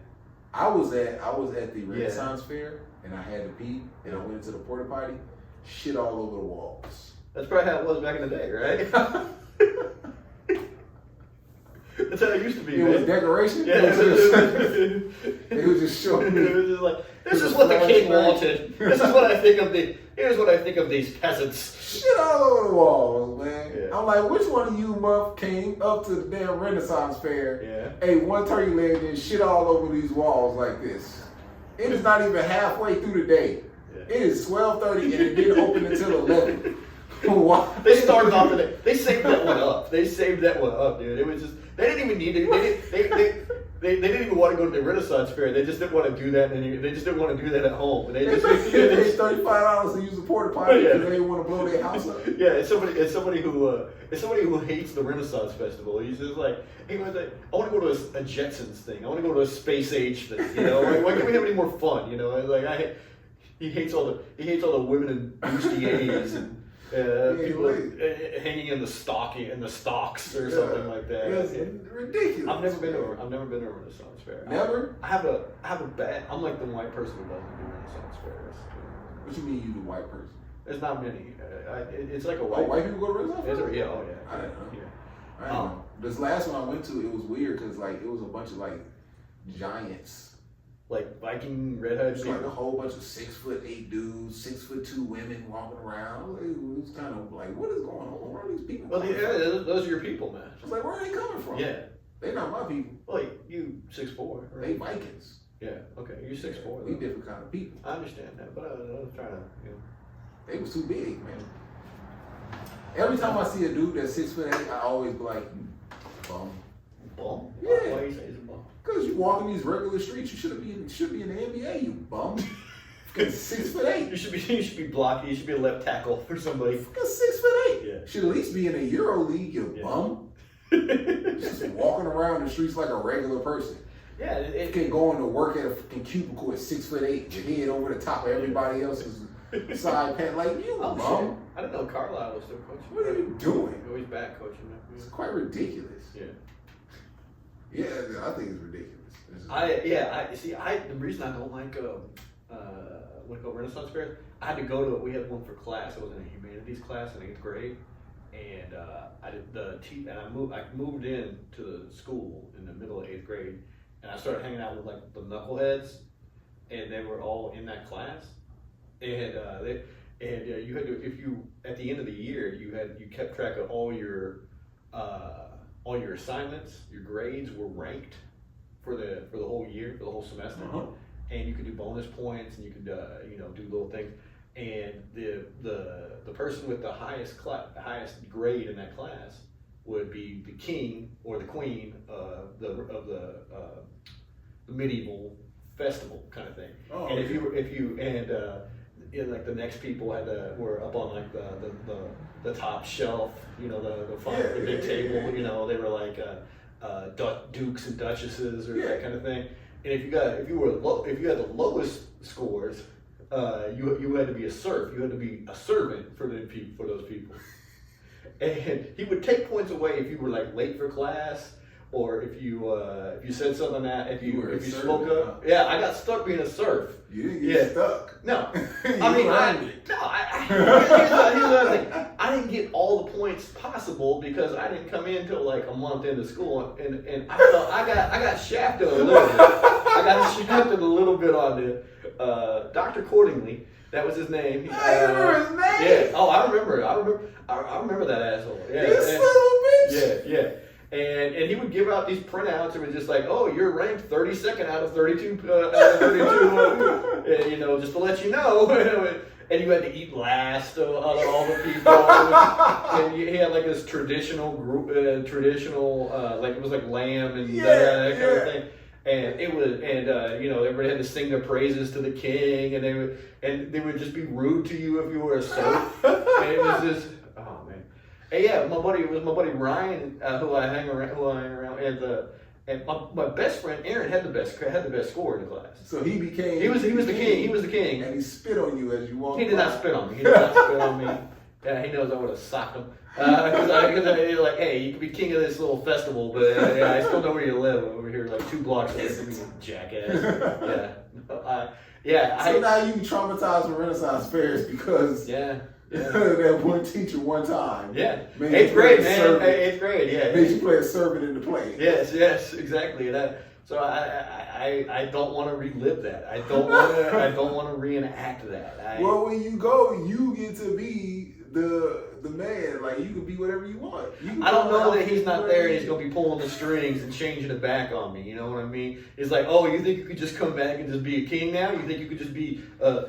I was at the Renaissance Fair and I had to pee and I went into the porta potty, shit all over the walls. That's probably how it was back in the day, right? That's how it used to be. It was decoration. Yeah, it was just showing me. It was just like, this is what the king wanted. This is what I think of here's what I think of these peasants. Shit all over the walls, man. Yeah. I'm like, which one of you muff came up to the damn Renaissance Fair? Yeah. Ate one turkey leg and shit all over these walls like this. It is not even halfway through the day. Yeah. It is 12:30 and it didn't open until 11. They started off the day. They saved that one up. Dude. It was just they didn't even need it. They didn't even want to go to the Renaissance Fair. They just didn't want to do that. They just didn't want to do that at home. And they paid $35 to use a porta potty because they didn't want to blow their house up. Yeah, it's somebody who hates the Renaissance Festival. He's just like, I want to go to a Jetsons thing. I want to go to a space age thing. Why can't we have any more fun? He hates all the women in bustiers and. People hanging in the stocks or something like that. It's ridiculous. I've never been to a Renaissance Fair. Never? I have a bad. I'm like the white person who doesn't do Renaissance fairs. What you mean you the white person? There's not many. It's like a white. White people go to Renaissance Fair? Yeah. Oh yeah. I didn't know. Yeah. I didn't know. This last one I went to, it was weird because it was a bunch of giants. Like Viking redhead people. Like a whole bunch of 6'8" dudes, 6'2" women walking around. It was kind of like, what is going on? Where are these people? Well, those are your people, man. I was like, where are they coming from? Yeah, they're not my people. Well, you 6'4", right? They Vikings. Yeah. Okay, you're 6'4". We different kind of people. I understand that, but I was trying to. They was too big, man. Every time I see a dude that's 6'8", I always be like, bum. Bum? Yeah. Why do you say he's a bum? Because you walking these regular streets, you should be in the NBA, you bum. Because 6'8". You should be blocking. You should be a left tackle for somebody. Because 6'8". Yeah. Should at least be in a Euro League, you bum. Just walking around the streets like a regular person. Yeah, you can go into work at a fucking cubicle at 6'8", your head over the top of everybody else's side pant, like you bum. Shit. I didn't know Carlisle was still coaching. What are you doing? Oh, he's back coaching. It's quite ridiculous. Yeah. Yeah, I think it's ridiculous. The reason I don't like when I go Renaissance fairs, I had to go to it. We had one for class. I was in a humanities class in 8th grade, and I moved in to the school in the middle of 8th grade, and I started hanging out with the knuckleheads, and they were all in that class, and you had to, if you at the end of the year you kept track of all your assignments, your grades were ranked for the whole year, for the whole semester, and you could do bonus points, and you could do little things. And the person with the highest grade in that class would be the king or the queen of the medieval festival kind of thing. Oh, and the next people were up on the top shelf, the big table, they were like dukes and duchesses or that kind of thing. And if you had the lowest scores, you had to be a serf. You had to be a servant for those people. And he would take points away if you were late for class, or if you said something that if you spoke up. Yeah, I got stuck being a serf. You didn't get stuck. No, here's the other thing. I didn't get all the points possible because I didn't come in until a month into school, and I got shafted a little bit. I got shafted a little bit on the Dr. Cordingley. That was his name. I remember his name. Yeah. Oh, I remember that asshole. Yeah. You son of a bitch. Yeah. And he would give out these printouts and was just like, oh, you're ranked 32nd out of 32, just to let you know. And you had to eat last out of all the people. And he had like this traditional group, like it was like lamb and that kind of thing. And it was, everybody had to sing their praises to the king, and they would just be rude to you if you were a serf. And it was just, oh man. And yeah, it was my buddy Ryan, who I hang around, and my best friend Aaron had the best score in the class. So he was the king. He was the king. And he spit on you as you walked. He did not spit on me. Yeah, he knows I would have socked him. Because I like, hey, you could be king of this little festival, but I still know where you live over here, like 2 blocks away from you, jackass. So now you traumatized with Renaissance fairs because that one teacher one time. Yeah. 8th grade, man. 8th grade, yeah. Made you play a servant in the play. Yes, exactly. So I don't want to relive that. I don't want to reenact that. Well, when you go, you get to be the man. Like, you can be whatever you want. I don't know that he's not there and he's going to be pulling the strings and changing it back on me. You know what I mean? It's like, oh, you think you could just come back and just be a king now? You think you could just be, a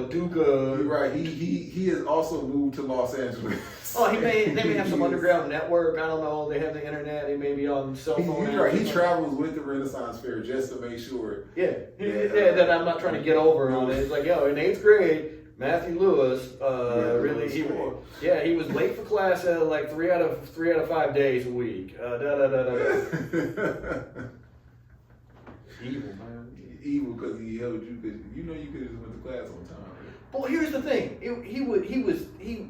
duke? You're right. He has also moved to Los Angeles. Oh, they may have some underground network. I don't know. They have the internet. They may be on cell phone. You're right. He travels with the Renaissance Fair just to make sure. That I'm not trying to get over on it. It's like, in 8th grade, Matthew Lewis, he was late for class like 3 out of 5 days a week. Evil, man. Evil because he held you because you could have just went to class on time. Well, here's the thing. He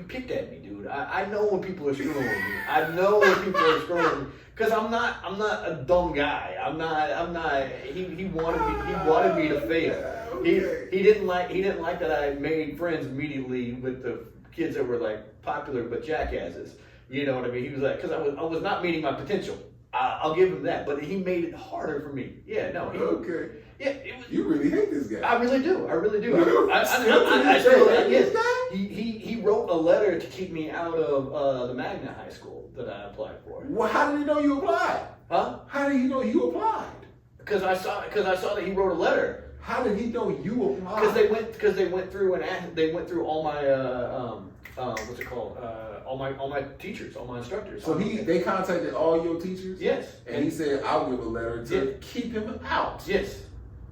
picked at me, dude. I know when people are screwing with me. I know when people are screwing with me. Because I'm not a dumb guy. I'm not. He wanted me to fail. Okay. He didn't like that I made friends immediately with the kids that were like popular but jackasses. You know what I mean? He was like, because I was not meeting my potential. I'll give him that, but he made it harder for me. Yeah, no. Okay. Yeah, it was, you really hate this guy. I really do. I He wrote a letter to keep me out of the Magna High School that I applied for. Well, how did he know you applied? Huh? How did he know you applied? Because I saw that he wrote a letter. How did he know you applied? Because they went through all my what's it called? All my teachers, all my instructors. So they contacted all your teachers? Yes. And he said, I'll give a letter to keep him out. Yes.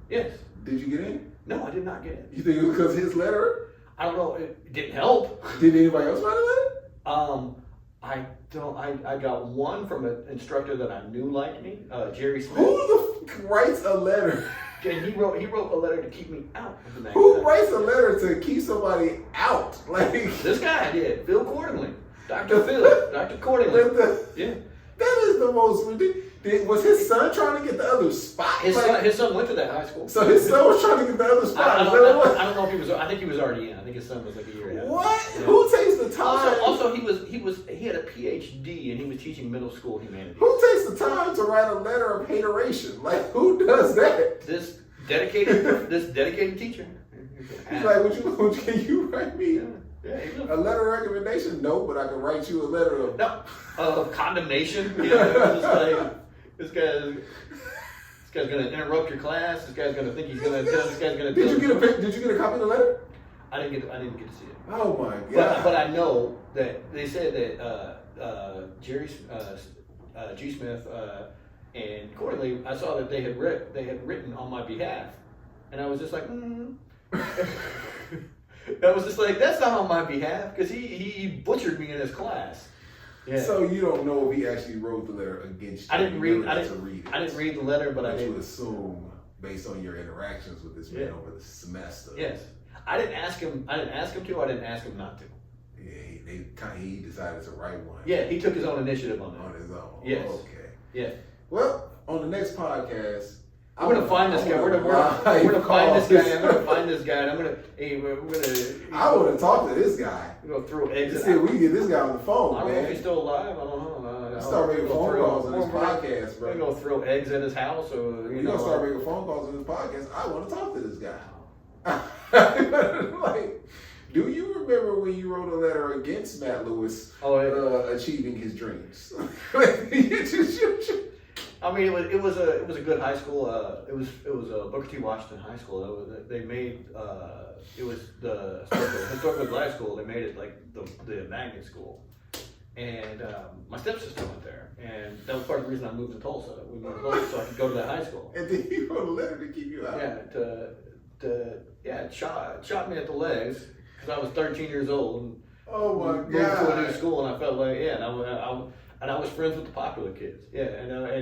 Did you get in? No, I did not get in. You think it was because his letter? I don't know. It didn't help. Did anybody else write a letter? I got one from an instructor that I knew liked me, Jerry Smith. Who the f writes a letter? And he wrote a letter to keep me out of the magazine. Who writes a letter to keep somebody out? Like this guy did, Phil Cordingley, Dr. Cordingley. Yeah. That is the most ridiculous. Was his son trying to get the other spot? His son went to that high school. So his son was trying to get the other spot. I don't know if he was. I think he was already in. I think his son was like a year out. What? Yeah. Who takes the time? Also, he had a PhD and he was teaching middle school humanities. Who takes the time to write a letter of hateration? Like, who does that? This dedicated teacher. He's like, can you write me? Yeah, a letter of recommendation? No, but I can write you a letter of condemnation. Just like this guy's gonna interrupt your class. This guy's gonna think he's gonna. This guy's gonna. Did you get a copy of the letter? I didn't get to see it. Oh my god! But I know that they said that Jerry G. Smith and accordingly, I saw that they had written on my behalf, and I was just like, I was just like, that's not on my behalf because he butchered me in his class. Yeah. So you don't know if he actually wrote the letter against you. I didn't read it. I didn't read the letter, but I did. You assume based on your interactions with this man over the semester. Yes. I didn't ask him to. I didn't ask him not to. Yeah, he decided to write one. Yeah, he took his own initiative on that. On his own. Yes. Okay. Yeah. Well, on the next podcast, I'm gonna find this guy. We're gonna find this guy. I'm gonna find this guy. And I'm gonna. Hey, we're gonna. I want to talk to this guy. We're gonna throw eggs. See if we can get this guy on the phone. I don't know if he's still alive. I don't know. Start making phone calls on this podcast, bro. We're gonna throw eggs at his house, or we're gonna start making phone calls on this podcast. I want to talk to this guy. Do you remember when you wrote a letter against Matt Lewis achieving his dreams? I mean, it was a good high school. It was Booker T. Washington High School. They made it was the historical black school. They made it like the magnet school, and my stepsister went there, and that was part of the reason I moved to Tulsa. We moved to Tulsa so I could go to that high school. And then you wrote a letter to keep you out. Yeah, it shot me at the legs because I was 13 years old. And oh my God! Moved to a new school, and I felt like and I was friends with the popular kids. Yeah, and I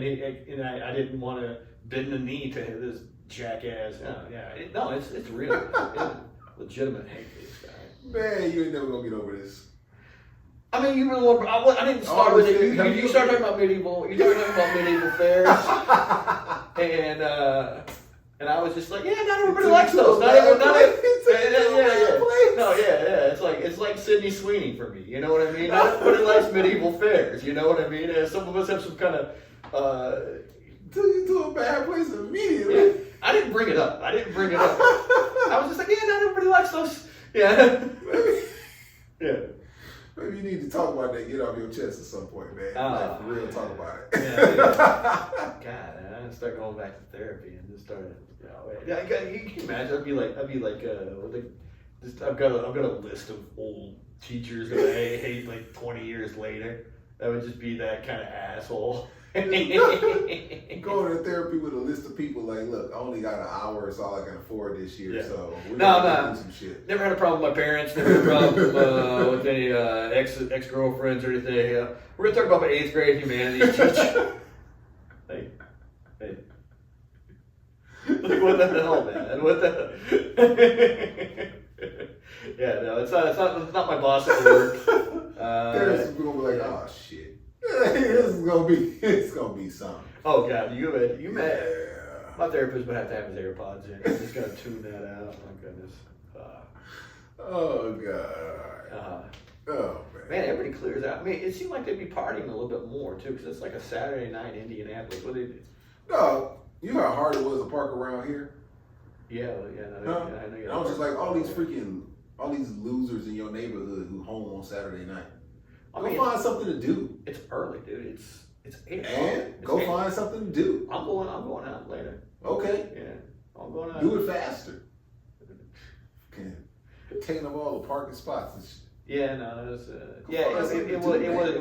didn't want to bend the knee to this jackass. It's real. It's legitimate hate for this guy. Man, you ain't never gonna get over this. I mean, you really want. I didn't start with it. You start talking about medieval. You start talking about medieval fairs, and I was just like, yeah, not everybody likes those. It's like Sydney Sweeney for me. You know what I mean? Not everybody likes medieval fairs. You know what I mean? And some of us have some kind of. Took you to a bad place immediately. Yeah, I didn't bring it up. I was just like, yeah, not everybody likes those. Yeah. Yeah. Maybe you need to talk about that. Get off your chest at some point, man. Like, for real, talk about it. Yeah. God, I start going back to therapy and just started. You can imagine. I'd be like, I've got a list of old teachers that I hate like 20 years later. That would just be that kind of asshole. Going to therapy with a list of people like, look, I only got an hour, it's all I can afford this year, so we're gonna do some shit. Never had a problem with my parents, never had a problem with any ex-girlfriends or anything. We're going to talk about my 8th grade humanities teacher. Hey. Like, what the hell, man? What the Yeah, no, it's not my boss at work. There's some people gonna be like, oh shit. It's gonna be something. Oh God, you mad? My therapist would have to have his AirPods in. He's just gotta tune that out. My goodness. Oh God. Oh man, everybody clears out. I mean, it seemed like they'd be partying a little bit more too, because it's like a Saturday night in Indianapolis. What do they do? No, you know how hard it was to park around here. Yeah. I know. I was just like all these losers in your neighborhood who home on Saturday night. Find something to do. It's early, dude. It's 8 o'clock. And go find something to do. I'm going out later. Okay. Yeah. I'm going out. Do it faster. Taking up all the parking spots and shit. Yeah, no, it was. It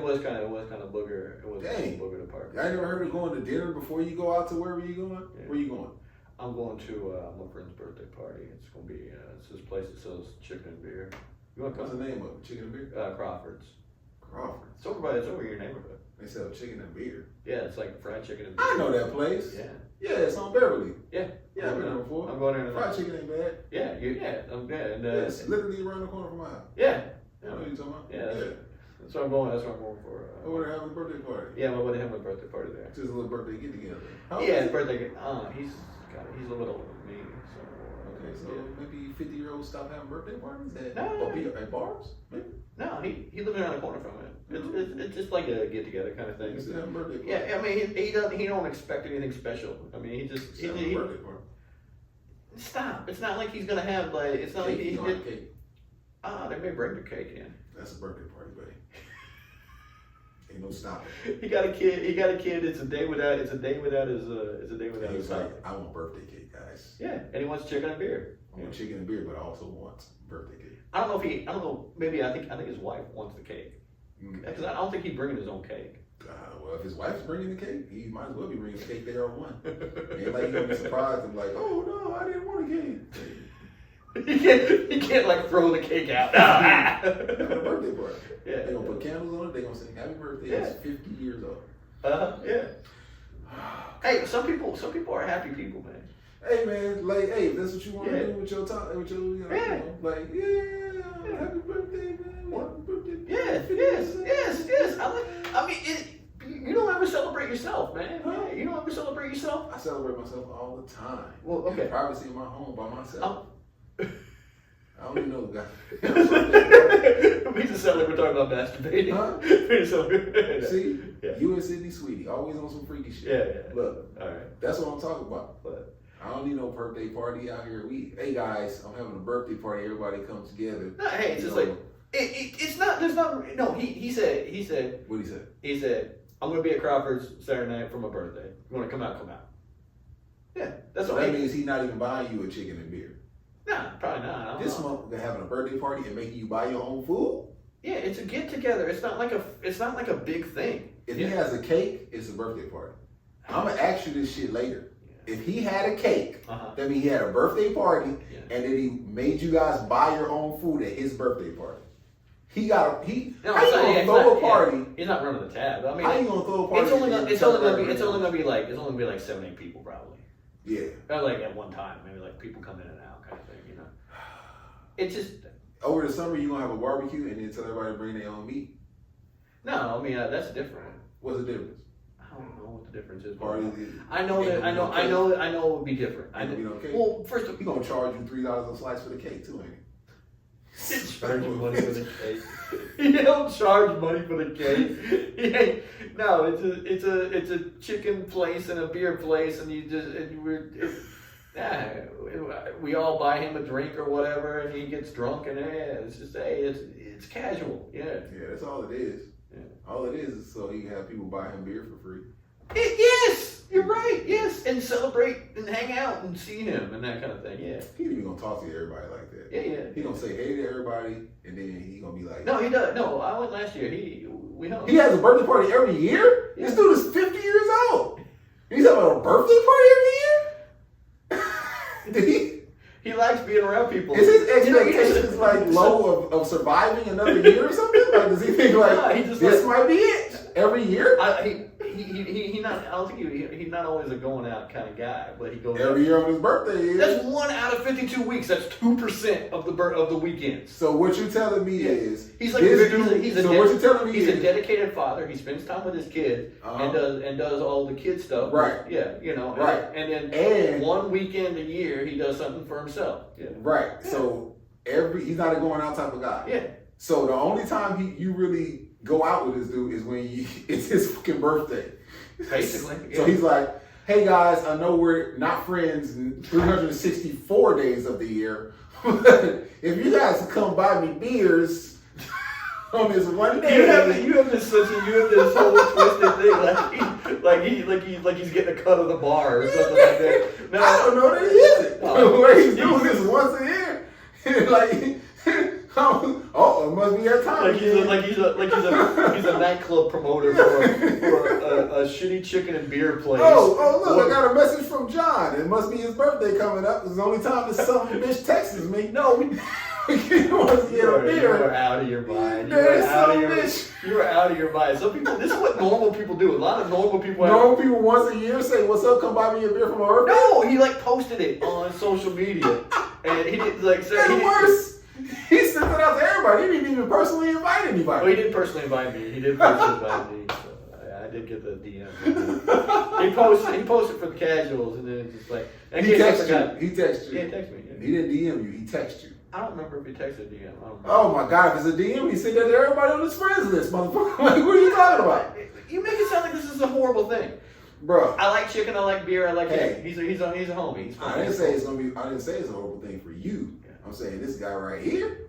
was kind of booger. It was booger to park. I never heard of going to dinner before you go out to wherever you going. Yeah. Where you going? I'm going to my friend's birthday party. It's gonna be it's this place that sells chicken and beer. You want to come? What's the name of it? Chicken and beer? Crawford's. Crawford's. It's over your neighborhood. They sell chicken and beer. Yeah, it's like fried chicken and beer. I know that place. Yeah. Yeah, it's on Beverly. Yeah. Yeah, I've been there before. I'm going there. Fried chicken ain't bad. Yeah, I'm good. And it's literally around the corner from my house. Yeah. You know what you talking about? Yeah. That's what I'm going. That's what I'm going for. Over there having a birthday party. Yeah, my buddy having a birthday party there. Just a little birthday get together. Yeah, his birthday get. He's a little bit older than me. So. Okay, so maybe 50-year-olds stop having birthday parties at bars? Maybe? No, he lives around the corner from it. It's just like a get together kind of thing. He's having a birthday party. Yeah, I mean he don't expect anything special. I mean he just having a birthday party. Stop! It's not like he's gonna have like it's not like he did. Cake. They may bring the cake in. That's a birthday party, buddy. Ain't no stopping. He got a kid. It's a day without his. He's like, I want birthday cake, guys. Yeah, and he wants chicken and beer. I want chicken and beer, but I also want birthday cake. I don't know. Maybe I think his wife wants the cake because I don't think he's bringing his own cake. Well, if his wife's bringing the cake, he might as well be bringing the cake there on one. Ain't like he's gonna be surprised and like, oh no, I didn't want a cake. He can't like throw the cake out. Having a birthday party. Yeah. They gonna put candles on it. They gonna sing happy birthday. Yeah. It's 50 years old. Yeah. Hey, some people are happy people, man. Hey man, like, if that's what you want to do with your time, happy birthday, man. Happy birthday. Yes. I mean, you don't ever celebrate yourself, man. Huh? Yeah, you don't ever celebrate yourself. I celebrate myself all the time. Well, okay. In privacy in my home by myself. I don't even know the guy. We just sound like we're talking about masturbating. Huh? See? Yeah. You and Sydney Sweeney, always on some freaky shit. Yeah. Look, all right. That's what I'm talking about. I don't need no birthday party out here. Hey guys, I'm having a birthday party. Everybody come together. No, hey, it's just like it's not. There's not. No, he said. What did he say? He said, "I'm gonna be at Crawford's Saturday night for my birthday. You want to come out? Come out." Yeah, that's so what. That means he's not even buying you a chicken and beer. Nah, probably not. This month they're having a birthday party and making you buy your own food. Yeah, it's a get together. It's not like a big thing. If he has a cake, it's a birthday party. I'm gonna ask you this shit later. If he had a cake, that means he had a birthday party, and then he made you guys buy your own food at his birthday party. How you gonna throw a party? He's not running the tab. I mean, how you gonna throw a party? It's only gonna be like 7-8 people probably. Yeah. Or like at one time, maybe like people come in and out kind of thing, you know. It's just over the summer you gonna have a barbecue and then tell everybody to bring their own meat. No, I mean that's different. What's the difference? I don't know what the difference is. I know it would be different. Well, first of all, he gonna charge you $3 a slice for the cake too, ain't he? Charge money for the cake. He don't charge money for the cake. No, it's a chicken place and a beer place, and we all buy him a drink or whatever, and he gets drunk, and it's just it's casual. Yeah, that's all it is. Yeah. All it is so he can have people buy him beer for free. Yes, you're right. Yes, and celebrate and hang out and see him and that kind of thing. Yeah. He ain't even gonna talk to everybody like that. Yeah. He gonna say hey to everybody, and then he gonna be like. No, he does. No, I went last year. We hung. He has a birthday party every year. Yeah. This dude is 50 years old. He's having a birthday party every year. He likes being around people. Is his expectations like low of surviving another year or something? Like, does he think like this might be it every year? He not. I don't think he's not always a going out kind of guy, but he goes every year on his birthday. That's 1 out of 52 weeks. That's 2% of the weekends. So what you're telling me is he's a dedicated father. He spends time with his kids and does all the kid stuff. Right. Yeah. You know. Right. And then 1 weekend a year he does something for himself. Yeah. Right. Yeah. So he's not a going out type of guy. Yeah. So the only time you really go out with this dude is when it's his fucking birthday. Basically. Yeah. So he's like, hey guys, I know we're not friends 364 days of the year. If you guys come buy me beers on this one day. You have this whole twisted thing like he's getting a cut of the bar or something like that. No, I don't know that he isn't. Where he's doing this once a year. It must be that time. He's a nightclub promoter for a shitty chicken and beer place. Oh, look! I got a message from John. It must be his birthday coming up. It's the only time this son of a bitch texts me. No, he wants to get a beer. You were out of your mind. You were out of your mind. Some people. This is what normal people do. A lot of normal people. Normal people once a year say, "What's up? Come buy me a beer for my birthday." No, he posted it on social media, and he did worse. He sent it out to everybody. He didn't even personally invite anybody. Well, he didn't personally invite me. He did personally invite me. So I did get the DM. He posted for the casuals, and then it's just like. He texted you. He texted me. Yeah. He didn't DM you. He texted you. I don't remember if he texted DM. I don't remember. Oh my God! If it's a DM, he sent that to everybody on his friends list, motherfucker. Like, what are you talking about? You make it sound like this is a horrible thing. Bro, I like chicken. I like beer. I like him. He's a homie. He's I didn't say it's a horrible thing for you. Yeah. I'm saying this guy right here.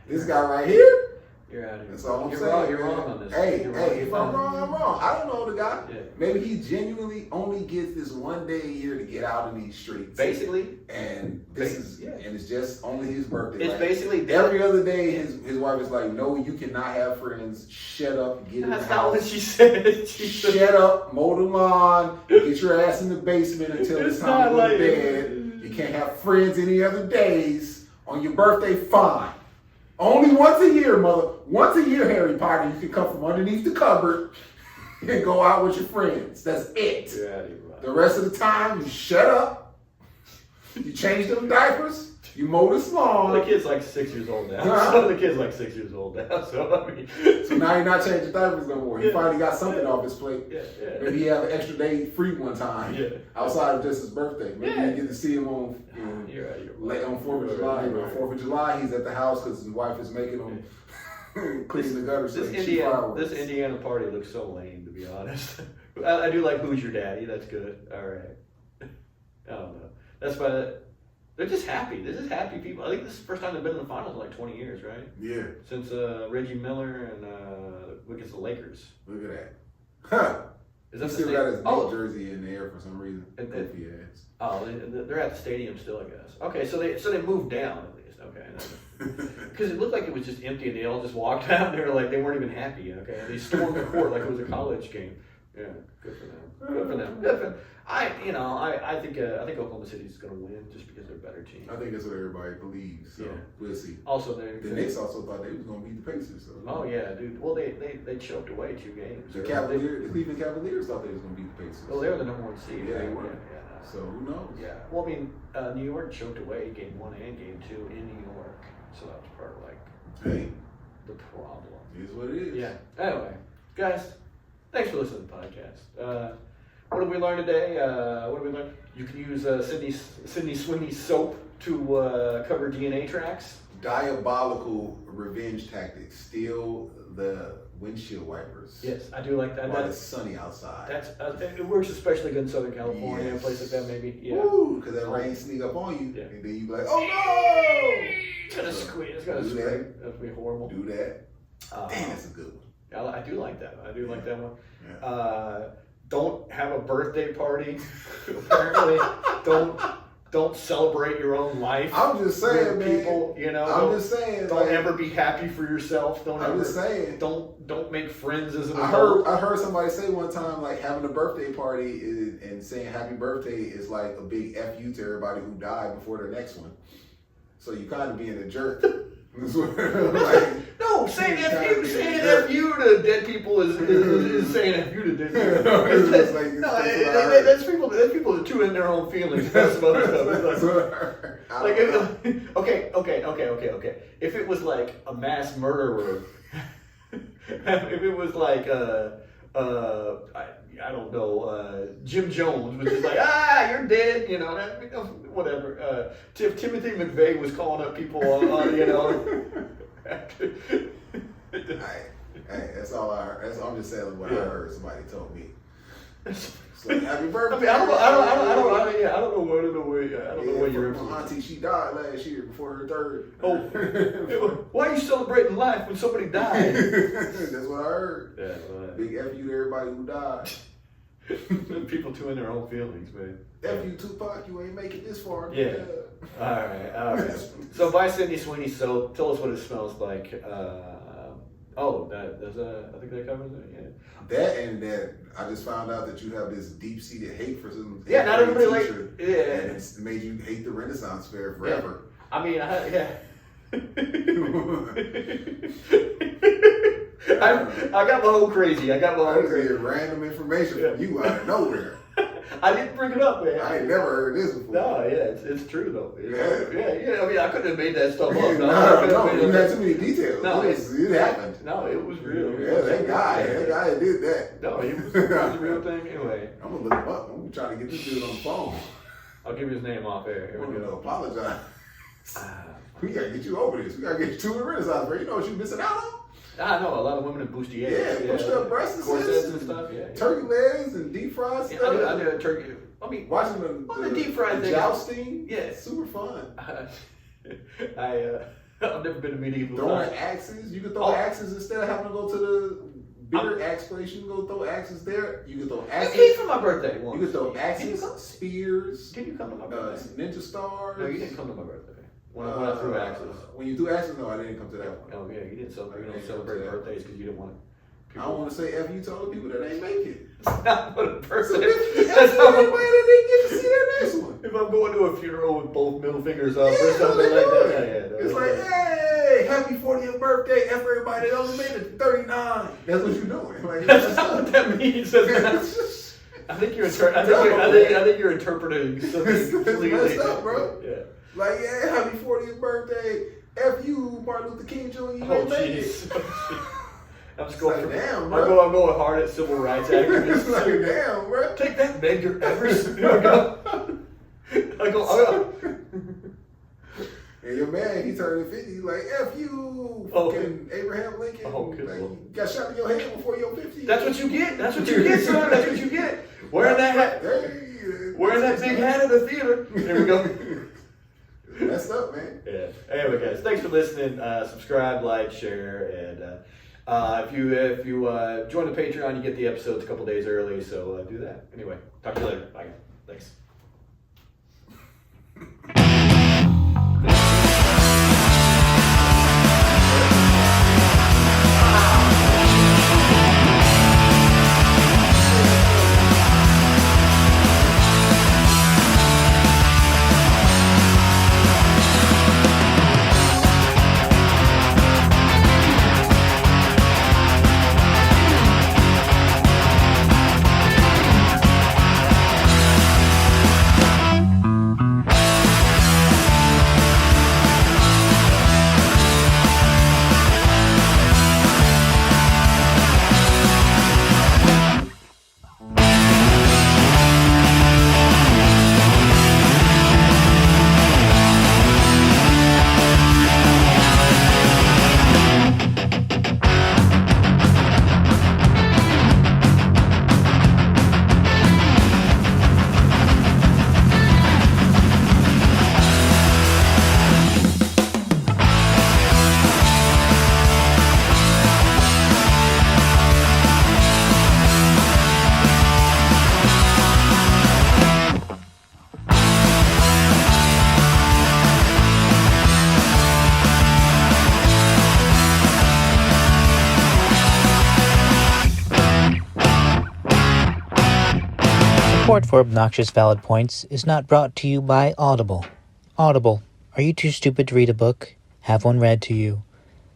This guy right here. You're out of here. That's all I'm saying. You're wrong on this. Hey, if I'm wrong, I'm wrong. I don't know the guy. Yeah. Maybe he genuinely only gets this one day a year to get out in these streets. Basically. And and it's just only his birthday. It's basically every other day. His wife is like, "No, you cannot have friends. Shut up. Get in the house." That's not what she said. Shut up. Mow the lawn. Get your ass in the basement until it's time to go to bed. You can't have friends any other days. On your birthday, fine. Only once a year, mother. Once a year, Harry Potter, you can come from underneath the cupboard and go out with your friends. That's it. Yeah, you're right. The rest of the time, you shut up. You change them diapers. You mow this lawn. The kid's like 6 years old now. So So now you're not changing diapers no more. He finally got something off his plate. Yeah. Maybe he have an extra day free one time. Outside of just his birthday. Maybe you get to see him on on 4th of July. On 4th of July, he's at the house because his wife is making him clean the gutters. This Indiana party looks so lame, to be honest. I do like Who's Your Daddy. That's good. All right. I don't know. That's why they're just happy. They're just happy people. I think this is the first time they've been in the finals in like 20 years, right? Yeah. Since Reggie Miller and against the Lakers. Look at that. Huh. Is that he still got his jersey in the air for some reason. They're at the stadium still, I guess. Okay, so they moved down at least. Okay, because it looked like it was just empty, and they all just walked out. And they were like they weren't even happy. Okay, they stormed the court like it was a college game. Yeah, good for them. Good for them. Good for them. I think Oklahoma City's going to win just because they're a better team. I think that's what everybody believes. So we'll see. Also, the Knicks also thought they was going to beat the Pacers. So. Oh yeah, dude. Well, they choked away 2 games. The Cleveland Cavaliers thought they was going to beat the Pacers. Well, they were the number 1 seed. Yeah, they were. Yeah. So who knows? Yeah. Well, I mean, New York choked away game 1 and game 2 in New York, so that was part of the problem. It is what it is. Yeah. Anyway, guys, thanks for listening to the podcast. What did we learn today? What did we learn? You can use Sydney Sweeney soap to cover DNA tracks. Diabolical revenge tactics. Steal the windshield wipers. Yes, I do like that. While it's sunny outside. It works especially good in Southern California, a place like that maybe. Yeah. Because that rain sneak up on you, and then you be like, oh no! It's gonna squeeze. It's gonna squeeze. That'd be horrible. Do that. Damn, that's a good one. I do like that. I do like that one. Yeah. Don't have a birthday party. Apparently, don't celebrate your own life. I'm just saying, man. People, I'm just saying. Don't ever be happy for yourself. Just saying. Don't make friends as an adult. I heard somebody say one time, like, having a birthday party and saying happy birthday is like a big F you to everybody who died before their next one. So you kind of being a jerk. No, saying F you to dead people is saying F you to dead people. That's people that tune in their own feelings. That's some other stuff. Okay. If it was like a mass murderer, if it was like I don't know, Jim Jones was just like, you're dead, whatever. Timothy McVeigh was calling up people Hey, that's all I heard. I'm just saying what I heard somebody told me. So, happy birthday. I don't know where you're from. My auntie, she died last year before her third. Why are you celebrating life when somebody died? That's what I heard. Yeah, well, big F you to everybody who died. People tune in their own feelings, man. F you, Tupac, you ain't make it this far. Yeah. All right. So buy Sydney Sweeney soap. Tell us what it smells like. I think that covers it. Yeah. That and that I just found out that you have this deep-seated hate for some. Yeah, not everybody and it's made you hate the Renaissance Fair forever. Yeah. I mean, I got my own crazy. Random information from you out of nowhere. I didn't bring it up, man. I ain't never heard this before. No, it's true though. Yeah. I mean, I couldn't have made that stuff up. No, you had too many details. No, it happened. No, it was real. Yeah, that guy did that. No, it was a real thing. Anyway, I'm gonna look him up. I'm trying to get this dude on the phone. I'll give you his name off air. Here we go. Apologize. We gotta get you over this. We gotta get you to the Renaissance Fair. You know what you're missing out on? I know a lot of women in bustiers. Yeah, pushed up breasts and stuff. Yeah, turkey legs and deep fried stuff. I did a turkey. I mean, watching the deep fried thing. Jousting. Yeah, super fun. I've never been to medieval. Throwing axes. You can throw axes instead of having to go to the bigger axe place. You can go throw axes there. You can throw axes. You came for my birthday once. You can throw axes, spears. Can you come to my birthday? Ninja stars. No, you didn't come to my birthday. When I threw axes. When you threw axes, no, I didn't come to that one. Oh yeah, you didn't celebrate. You don't celebrate birthdays because you didn't want. I don't want to say F you to other people that ain't make it. It's not what a person. That's not anybody that didn't get to see their next one. If I'm going to a funeral with both middle fingers up or something like that, it's like, hey, happy 40th birthday, F everybody that only made it to 39. That's what you're doing. Like, that's not what that means. I think you're interpreting something completely messed up, bro. Yeah. Like, yeah, happy 40th birthday, F you, Martin Luther King Jr. You ain't make it. I'm just going like, damn, bro. I'm going hard at civil rights activists. Like, damn, bro. Take that, Medgar Evers. I go. And your man, he turned 50. He's like, F you, fucking Abraham Lincoln. Like, you got shot in your head before you're 50. That's what you get. That's what you get, son. That's what you get. Wearing that hat. Wearing that big hat at the theater. There we go. Messed up, man. Yeah. Anyway, guys, thanks for listening. Subscribe, like, share, and if you join the Patreon, you get the episodes a couple days early. So do that. Anyway, talk to you later. Bye. Thanks. Support for Obnoxious Valid Points is not brought to you by Audible. Audible, are you too stupid to read a book? Have one read to you.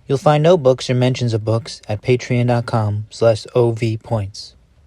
You'll find no books or mentions of books at patreon.com/ovpoints.